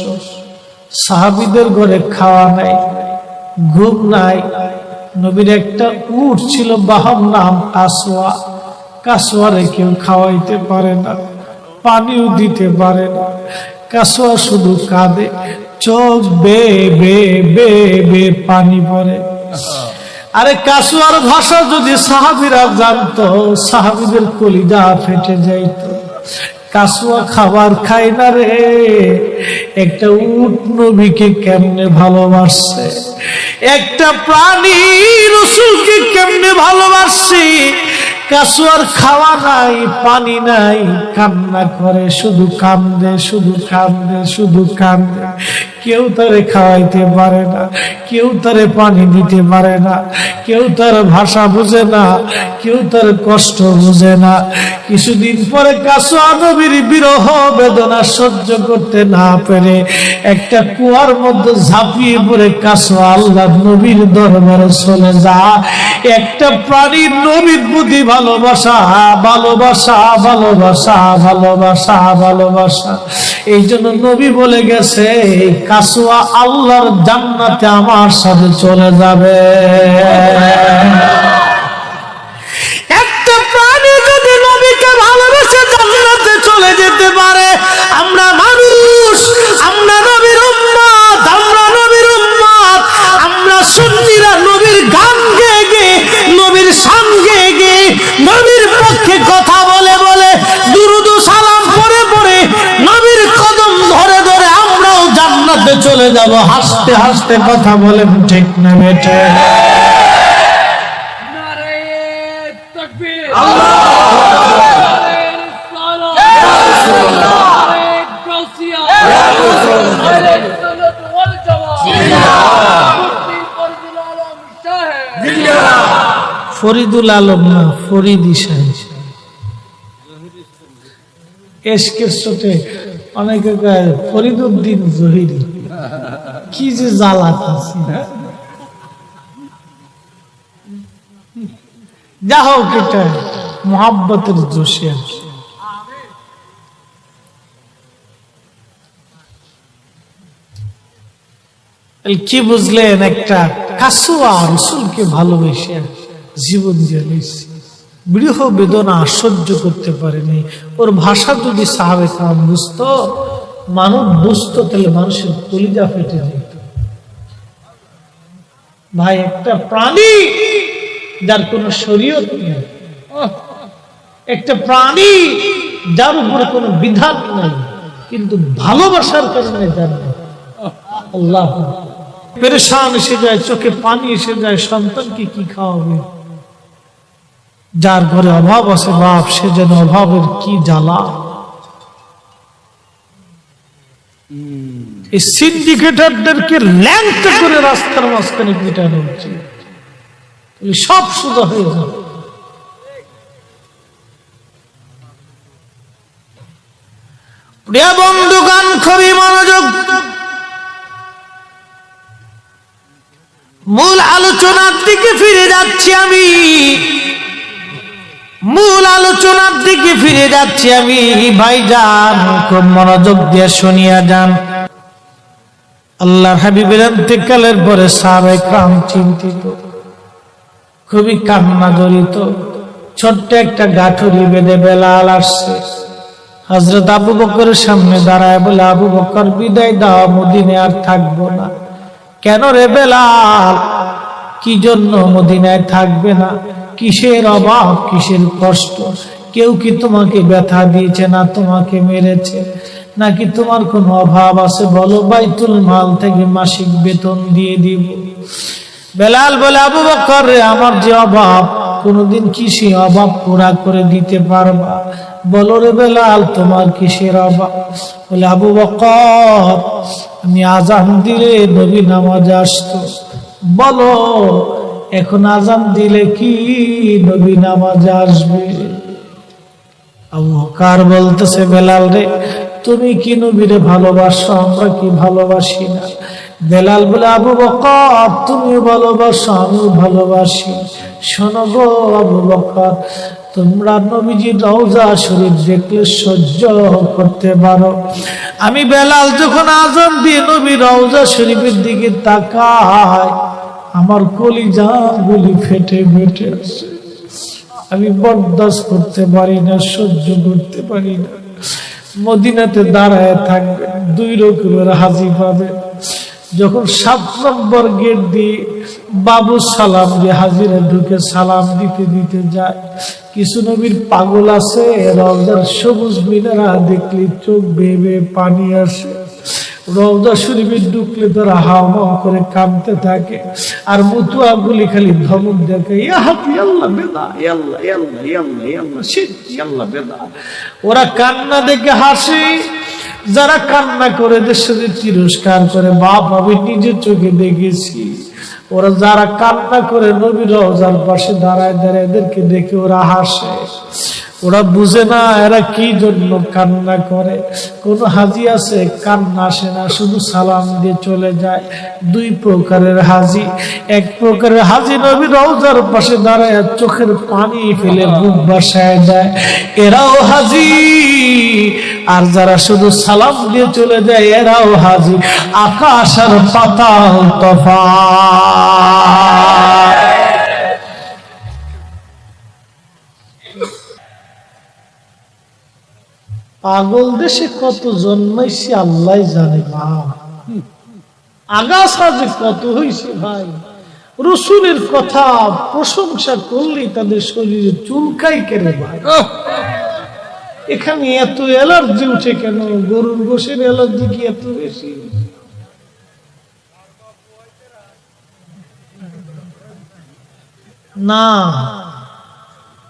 Speaker 1: সাহাবীদের ঘরে খাওয়া নাই, ঘুম নাই। নবীর একটা উট ছিল, বাহন নাম কাসওয়া। কাসওয়ারে কেউ খাওয়াইতে পারে না, পানিও দিতে পারে না। কাসওয়া শুধু কাঁদে, চোখ বে বে বে বে পানি পড়ে। আরে কাসওয়ার ভাষা যদি সাহাবীরা জানতো, সাহাবীদের কলিজা ফেটে যাইত। কাসওয়া খাবার খায় না রে, একটা উট নবীকে কেমনে ভালোবাসছে, একটা প্রাণী রাসূলকে কেমনে ভালোবাসছে। কাসওয়ার খাওয়া নাই, পানি নাই, কান্না করে, শুধু কান্দে, শুধু কান্দে, শুধু কান্দে। কেউ তারে খাওয়াইতে পারে না, কেউ তারে পানি দিতে পারে না, কেউ তার ভাষা বুঝে না, কেউ তার কষ্ট বুঝে না। কিছুদিন পরে কাসওয়া নবীর বিরহ বেদনা সহ্য করতে না পেরে একটা কুয়ার মধ্যে ঝাঁপিয়ে পড়ে কাসওয়া আল্লাহ নবীর দরবারে চলে যা। একটা প্রাণীর নবীর প্রতি ভালোবাসা, ভালোবাসা, ভালোবাসা, ভালোবাসা, ভালোবাসা। এই জন্য নবী বলে গেছে, কাসওয়া আল্লাহর জান্নাতে আমার সাথে চলে যাবে। একটা প্রাণী যদি নবীকে ভালোবেসে জান্নাতে চলে যেতে পারে, আমরা মানুষ, আমরা নবীর উম্মত, আমরা নবীর উম্মত, আমরা সুন্নিরা নবীর গান গেয়ে গেয়ে, নবীর শান গেয়ে গেয়ে, নবীর পক্ষে কথা বলে বলে, দুরূদ ও সালাম পড়ে পড়ে, নবীর কদম ধরে ধরে আমরাও জান্নাতে চলে যাব। হাসতে হাসতে কথা বলেন ঠিক না বেটে?
Speaker 2: আল্লাহু আকবার।
Speaker 1: ফরিদুল আলম না, ফরিদি সাহেব। এসকের সাথে অনেকে কয় ফরিদুদ্দিন জহিরি। কি যে জ্বালা আছে। যা হোক, এটা মোহাব্বতের জোশে আছে। কি বুঝলেন? একটা কাসুয়া রাসূলকে ভালোবেসে জীবন দিয়েছে, বৃহ বেদনা সহ্য করতে পারেনি। ওর ভাষা যদি সাহাবে কারাম বুঝতো, মানব বুঝতো, তাহলে মানুষের কলিজা ফেটে যেত। ভাই, একটা প্রাণী যার কোনো শরীয়ত নেই, একটা প্রাণী যার উপরে কোনো বিধান নাই, কিন্তু ভালোবাসার কারণে জানে আল্লাহ পেরেশান এসে যায়, চোখে পানি এসে যায়, সন্তানকে কি খাওয়াবে। যার ঘরে অভাব আছে বাপ, সে যেন অভাবের কি জ্বালা। এই সিন্ডিকেটরদেরকে ল্যাংটা করে রাস্তার মাঝখানে পিটানো উচিত, সব সোজা হয়ে যাবে। প্রিয় বন্ধুগণ, খুবই মনোযোগ, মূল আলোচনার দিকে ফিরে যাচ্ছি আমি। ভাইজান, খুব মনোযোগ দিয়ে শুনিয়া যান। আল্লাহর হাবিবের ইন্তেকালের পরে সাহাবায়ে কেরাম চিন্তিত, খুবই কান্না জড়িত। ছোট্ট একটা গাঠুরি বেঁধে বেলাল আসছে। হযরত আবু বকরের সামনে দাঁড়ায় বলে, আবু বকর, বিদায় দাও, মদিনায় আর থাকবো না। কেন রে বেলাল, কি জন্য মদিনায় থাকবে না? কিসের অভাব, কিসের কষ্ট? কেউ কি তোমাকে ব্যথা দিয়েছে, না তোমাকে মেরেছে, নাকি তোমার কোনো অভাব আছে? বলো, বাইতুল মাল থেকে মাসিক বেতন দিয়ে দিব। বেলাল বলে, আবু বকর রে, আমার যে অভাব, কোনদিন কি সে অভাব পুরা করে দিতে পারবা? বলো রে বেলাল, তোমার কিসের অভাব? বলে, আবু বকর, আমি আজান দিলে নবী নামাজে আসতো। বলো, এখন আজান দিলে কি নবী নামাজে আসবে? আবু বকর বলতেছে, বেলাল রে, তুমি কি নবীরে ভালোবাসো, আমরা কি ভালোবাসি না? বেলাল বলে, আবু বকর, তুমি ভালোবাসো, আমিও ভালোবাসি। শোনো গো আবু বকর, তোমরা নবীজির রওজা শরীফ দেখলে সহ্য করতে পারো? আমি বেলাল যখন আজান দিয়ে নবীর রওজা শরীফের দিকে তাকাই, আমার কলিজা গুলি ফেটে ফেটে আসে। আমি বরদাস্ত করতে পারি না, সহ্য করতে পারি না। মদিনাতে দাঁড়ায় থাকবে, দুই রকমের হাজি পাবে। যখন 7 নম্বর গেট দিয়ে বাবু সালাম দিয়ে হাজিরা ঢুকে সালাম দিতে দিতে যায়, কিছু নবীর পাগল আছে, রওজার সবুজ মিনারা দেখলে চোখ বেয়ে বেয়ে পানি আসে। রওজা শরীফে ঢুকলে তারা হাওয়া করে কাঁদতে থাকে, আর মুতুয়া গুলি খালি ধমক দেখে, ইয়া হাতি আল্লাহ বেদা, আল্লাহ আল্লাহ আল্লাহ আল্লাহ শিট আল্লাহ বেদা। ওরা কান্না দেখে হাসে, যারা কান্না করে দেশের তিরস্কার করে। বাপ, আমি নিজের চোখে দেখেছি, ওরা যারা কান্না করে নবীর রওজার পাশে দাঁড়ায় দাঁড়ায় এদেরকে দেখে ওরা হাসে। ওরা বুঝে না এরা কি জন্য কান্না করে। কোন হাজি আছে কান্না আসে না, শুধু সালাম দিয়ে চলে যায়। দুই প্রকারের হাজি, এক প্রকারের হাজি নবীর রওজার পাশে দাঁড়ায় চোখের পানি ফেলে বুক বাসায় দেয়, এরাও হাজি। আর যারা শুধু সালাম দিয়ে চলে যায়, এরাও হাজি। আকাশ আর পাতাল তফাৎ। পাগল দেশে কত জন্মাইছে আল্লাহ জানে। মা আগাছা যে কত হয়েছে ভাই, রসুলের কথা প্রশংসা করলেই তাদের শরীরে চুলকাই কেড়ে ভাই। এখানে এত অ্যালার্জি উঠে কেন? গরুর গোশের অ্যালার্জি কি এত বেশি? না,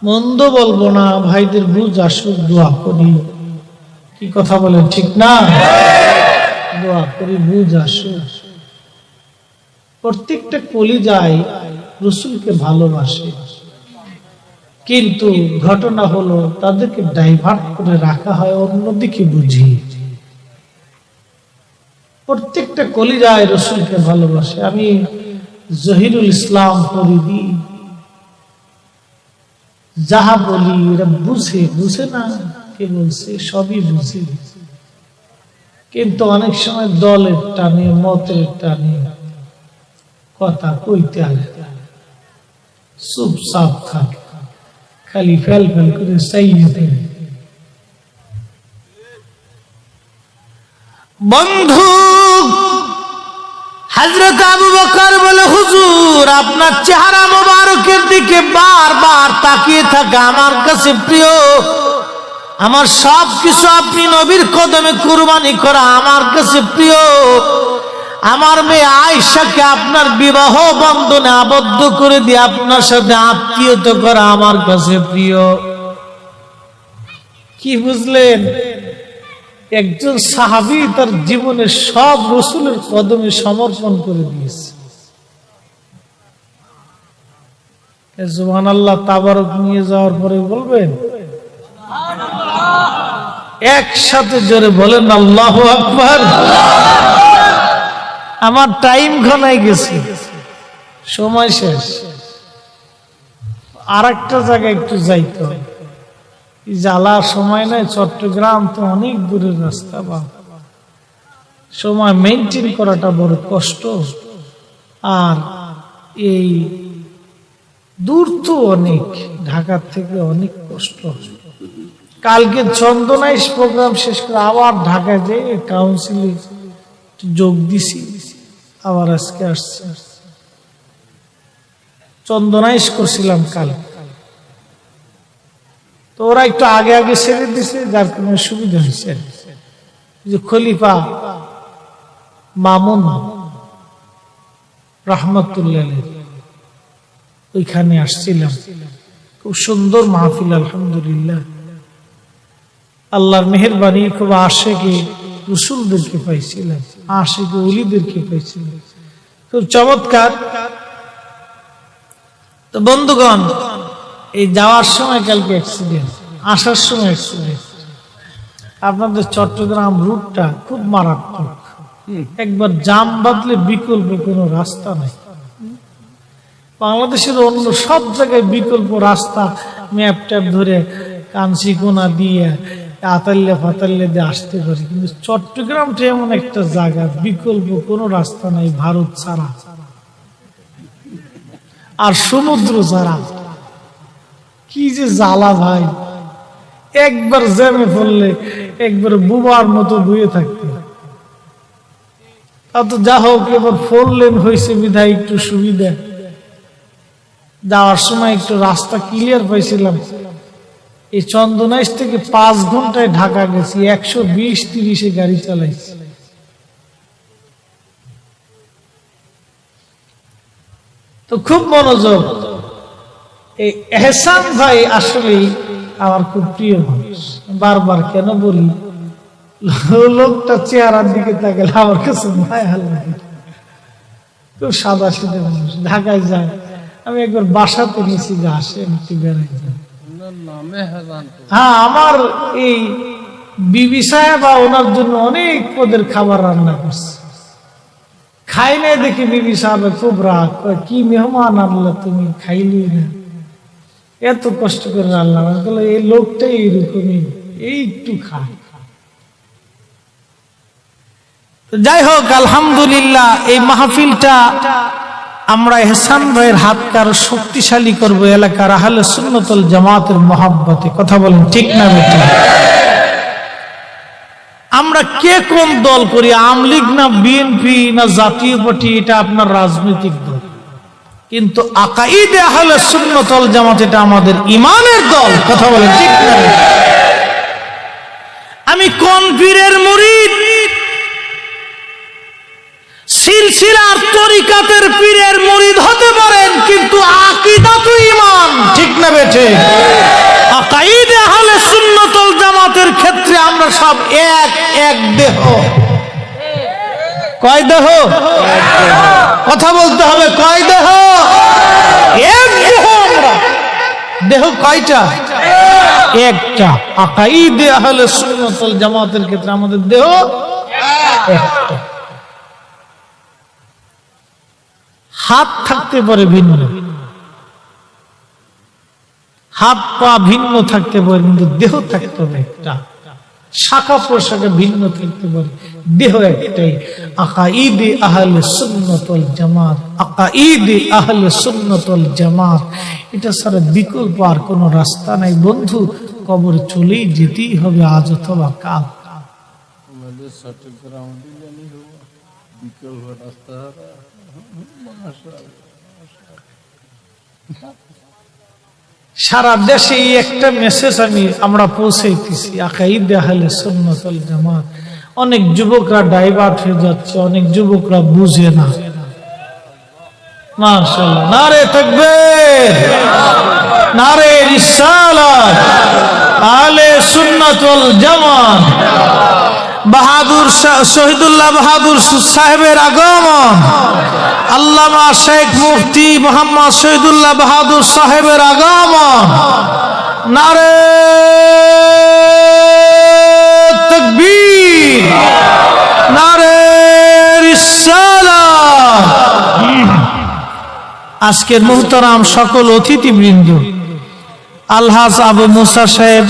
Speaker 1: মন্দ বলবো না, ভাইদের বুঝ আসুক, দোয়া করি। কি কথা বলেন, ঠিক না? দোয়া করি বুঝ আসুক। প্রত্যেকটা কলিজায় রসুলকে ভালোবাসে, কিন্তু ঘটনা হলো তাদেরকে ডাইভার্ট করে রাখা হয় অন্যদিকে বুঝিয়ে। প্রত্যেকটা কলিজায় রসুলকে ভালোবাসে। আমি জহিরুল ইসলাম ফরিদি যাহা বলি এরা বুঝে না, কে বলছে সবই বুঝে, কিন্তু অনেক সময় দলের টানে মতের টানে কথা কইতে আগে চুপচাপ থাকে, খালি ফেল ফেল করে চাইয়ে দেয়। বন্ধু হযরত আবু বকর বলে, হুজুর আপনার চেহারা মোবারকের দিকে বারবার তাকিয়ে থাকা আমার কাছে প্রিয়, আমার সব কিছু আপনি নবীর কদমে কুরবানি করা আমার কাছে প্রিয়, আমার মেয়ে আয়েশাকে আপনার বিবাহ বন্ধনে আবদ্ধ করে দিয়ে আপনার সাথে আত্মীয়তা করা আমার কাছে প্রিয়। কি বুঝলেন? একজন সাহাবী তার জীবনের সব রাসূলের কদমে সমর্পণ করে দিয়েছে। সুবহানাল্লাহ। তাবারক নিয়ে যাওয়ার পরে বলবেন একসাথে জোরে বলেন আল্লাহু আকবার। আমার টাইম ঘনায় গেছে, সময় শেষ। আর একটা জায়গায় একটু যাইতে হবে, জ্বালা সময় নাই। চট্টগ্রাম তো অনেক দূরের রাস্তা, বা সময় মেনটেন করাটা বড় কষ্ট, আর এই দূর তো অনেক, ঢাকার থেকে অনেক কষ্ট। কালকে চন্দনাইশ প্রোগ্রাম শেষ করে আবার ঢাকায় যে কাউন্সিলে যোগ দিছি, আবার আজকে আসছে। চন্দনাইশ করছিলাম কাল, তো ওরা একটু আগে আগে ছেড়ে দিছে, যার কারণে সুবিধা হয়েছে। যে খলিফা মামুন রহমতুল্লাহ ওইখানে আসছিলাম, খুব সুন্দর মাহফিল আলহামদুলিল্লাহ। আল্লাহর মেহেরবানি, খুব আশিকে রাসূলদেরকে পাইছিলাম, আশিকে ওলিদেরকে পাইছিলাম, খুব চমৎকার। তো বন্ধুগণ, এই যাওয়ার সময় কালকে অ্যাক্সিডেন্ট, আসার সময় অ্যাক্সিডেন্ট। আপনাদের চট্টগ্রাম রুটটা খুব মারাত্মক, একবার জাম বাঁধলে বিকল্প কোনো রাস্তা নাই। বাংলাদেশের অন্য সব জায়গায় বিকল্প রাস্তা, ম্যাপ ট্যাপ ধরে কাঞ্চিকোনা দিয়ে আতাল্লা ফাতাল্লা দিয়ে আসতে পারি, কিন্তু চট্টগ্রামটা এমন একটা জায়গা বিকল্প কোনো রাস্তা নাই ভারত ছাড়া, আর সমুদ্র ছাড়া। কি যে জ্বালা ভাই, একবার জ্যামে পড়লে একবার বুবার মতো বইয়ে থাকতে। তা তো যা হোক, এবার 4 লেন হয়েছে বিধায় একটু সুবিধা। যাওয়ার সময় একটু রাস্তা ক্লিয়ার পাইছিলাম। এই চন্দনাইশ থেকে 5 ঘন্টায় ঢাকা গেছি, 120-30-এ গাড়ি চালাইছি। তো খুব মনোযোগ। এই এহসান ভাই আসলে আমার খুব প্রিয় মানুষ। বারবার কেন বলি, লোকটা চেহারার দিকে তাকালে আমার কাছে মায়া লাগে। খুব সাদা সিধে মানুষ, ঢাকায় যায়। আমি একবার বাসাতে নিয়েছি যে আসেন একটু বেড়াই যান। হ্যাঁ, আমার এই বিবি সাহেবা ওনার জন্য অনেক পদের খাবার রান্না করছে। খাই নাই দেখি বিবি সাহেব খুব রাগ, কি মেহমান আনলা তুমি, খাইলি না, এত কষ্ট করে রান্না। এই লোকটাই এইরকমই, এই একটু খায়। যাই হোক, আলহামদুলিল্লাহ, এই মাহফিলটা আমরা এহসান ভাইয়ের হাতকে আরো শক্তিশালী করবো এলাকার আহলে সুন্নাত ওয়াল জামাতের মহব্বতে। কথা বলেন ঠিক না বেটা? আমরা কে কোন দল করি, আওয়ামী লীগ না বিএনপি না জাতীয় পার্টি, এটা আপনার রাজনৈতিক দল, কিন্তু আকাইদে আহলে সুন্নাত ওয়াল জামাত এটা আমাদের ঈমানের দল। কথা বলেন ঠিক না? আমি কোন পীরের মুরিদ, সিলসিলার তরিকাতের পীরের মুরিদ হতে পারেন, কিন্তু আকীদা তো ঈমান। ঠিক না বেঠে? আকাইদে আহলে সুন্নাত ওয়াল জামাতের ক্ষেত্রে আমরা সব এক দেহ। কয় দেহ? কথা বলতে হবে, কয় দেহ? এক দেহ আমরা। দেহ কয়টা? একটা। আকাইদে আহলে সুন্নাত ওয়াল জামাতের ক্ষেত্রে আমাদের দেহ একটা। হাত থাকতে পারে ভিন্ন, হাত পা ভিন্ন থাকতে পারে, কিন্তু দেহ থাকতে হবে একটা। শাখা প্রশাখা ভিন্ন থাকতে পারে, দেহ একটাই। আকাইদে আহলে সুন্নাত ওয়াল জামাত, আকাইদে আহলে সুন্নাত ওয়াল জামাত, এটা ছাড়া বিকল্প আর কোনো রাস্তা নাই বন্ধু। কবর চলেই যেতেই হবে আজ অথবা কাল। সারা দেশে এই একটা মেসেজ আমরা পৌঁছাইতেছি, আকাইদে আহলে সুন্নাত ওয়াল জামাত। অনেক যুবকরা ডাইভার্ট হয়ে যাচ্ছে, অনেক যুবকরা বুঝে না। মাশাআল্লাহ, নারে তাকবীর, নারে রিসালাত, আহলে সুন্নাত ওয়াল জামাত। বাহাদুর শহীদুল্লাহ বাহাদুর সাহেবের আগমন, আল্লামা শেখ মুফতি মোহাম্মদ শহীদুল্লাহ বাহাদুর সাহেবের আগমন। নারে তাকবীর, নারে রিসালাত। আজকের মুহতারাম সকল অতিথিবৃন্দ, আলহাজ আবু মুসা সাহেব,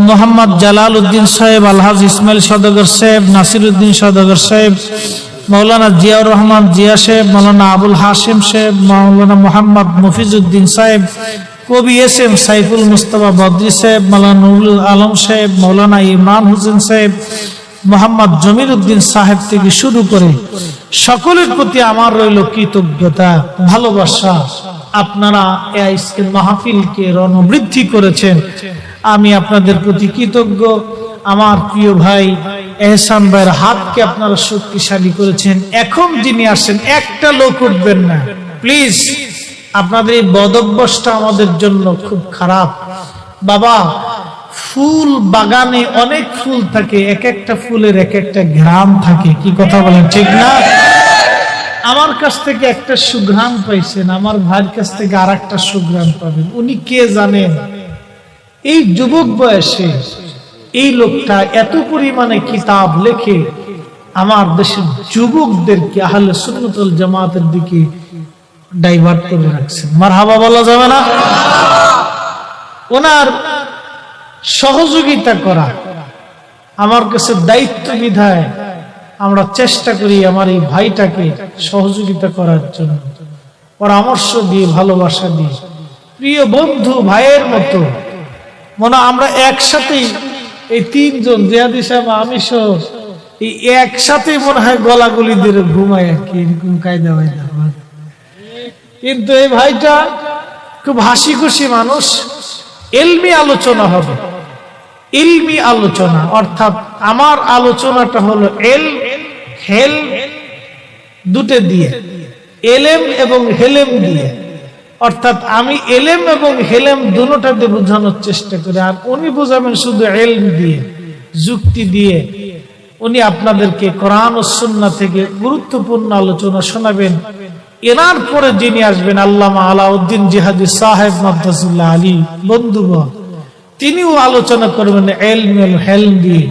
Speaker 1: মোহাম্মদ জালাল উদ্দিন সাহেব, আলহাজ ইসমাইল সওদাগর সাহেব, নাসির উদ্দিন সওদাগর সাহেব, মৌলানা জিয়াউর রহমান জিয়া সাহেব, মৌলানা আবুল হাশিম সাহেব, মৌলানা মোহাম্মদ মফিজউদ্দিন সাহেব, কবি এস এম সাইফুল মুস্তাফা বদরি সাহেব, মৌলানা নুরুল আলম সাহেব, মৌলানা ইমরান হোসেন সাহেব, মোহাম্মদ জমির উদ্দিন সাহেব থেকে শুরু করে সকলের প্রতি আমার রইল কৃতজ্ঞতা, ভালোবাসা। আপনারা আজকের মাহফিলকে রণবৃদ্ধি করেছেন, আমি আপনাদের প্রতি কৃতজ্ঞ। আমার প্রিয় ভাই এহসান ভাইয়ের হাতকে আপনারা শক্তিশালী করেছেন। এখন যিনি আসেন, একটা লোক উঠবেন না প্লিজ। আপনাদের এই বদভ্যাসটা আমাদের জন্য খুব খারাপ। বাবা, ফুল বাগানে অনেক ফুল থাকে, এক একটা ফুলের এক একটা ঘ্রাণ থাকে, কি কথা বলেন ঠিক না? আমার কাছ থেকে একটা সুঘ্রাণ পাইছেন, আমার ভাইয়ের কাছ থেকে আর একটা সুঘ্রাণ পাবেন। উনি কে জানেন? এই যুবক বয়সে এই লোকটা এত পরিমাণে কিতাব লেখে আমার দেশের যুবকদেরকে আহলে সুন্নাত ওয়াল জামাতের দিকে ডাইভার্ট করে রাখছেন। মারহাবা বলা যাবে না? ওনার সহযোগিতা করা আমার কাছে দায়িত্ব বিধায় আমরা চেষ্টা করি আমার এই ভাইটাকে সহযোগিতা করার জন্য, পরামর্শ দিয়ে, ভালোবাসা দিয়ে। প্রিয় বন্ধু, ভাইয়ের মতো মনে আমরা একসাথেই এই তিনজন, জিয়াদি সাহেব, আমি সহ এই একসাথে মনে হয় গলাগলি দিয়ে ঘুমাই আর কি, এরকম কায়দা হয় না। কিন্তু এই ভাইটা খুব হাসি খুশি মানুষ। ইলমি আলোচনা হবে, ইলমি আলোচনা, অর্থাৎ আমার আলোচনাটা হলো হেল দুটো দিয়ে, এলেম এবং হেলেম দিয়ে। অর্থাৎ আমি এলেম এবং হেলেম দুটোটা দিয়ে বোঝানোর চেষ্টা করি, আর উনি বোঝাবেন শুধু ইলম দিয়ে, যুক্তি দিয়ে। উনি আপনাদেরকে কোরআন ও সুন্নাহ থেকে গুরুত্বপূর্ণ আলোচনা শোনাবেন। এনার পরে যিনি আসবেন আল্লামা আলাউদ্দিন জিহাদি সাহেব মাদ্দাসুল্লাহ আলী বন্ধুগণ, তিনিও আলোচনা করবেন ইলম ও হেলম দিয়ে।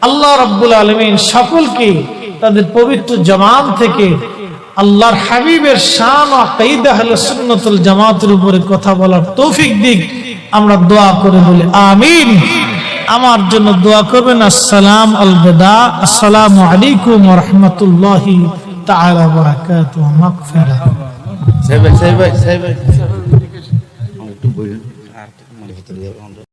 Speaker 1: আল্লাহ রাব্বুল আলামিন সকলকে তাদের পবিত্র জবান থেকে আল্লাহর হাবিবের শান ও আকীদা আহলে সুন্নাত ওয়াল জামাতের উপরে কথা বলার তৌফিক দিক। আমরা দোয়া করে বলি আমিন। আমার জন্য দোয়া করবেন। আসসালাম আলবিদা, আসসালামু আলাইকুম ওয়া রাহমাতুল্লাহি তাআলা ওয়া বারাকাতুহু। মাগফিরাত।
Speaker 2: সাহেব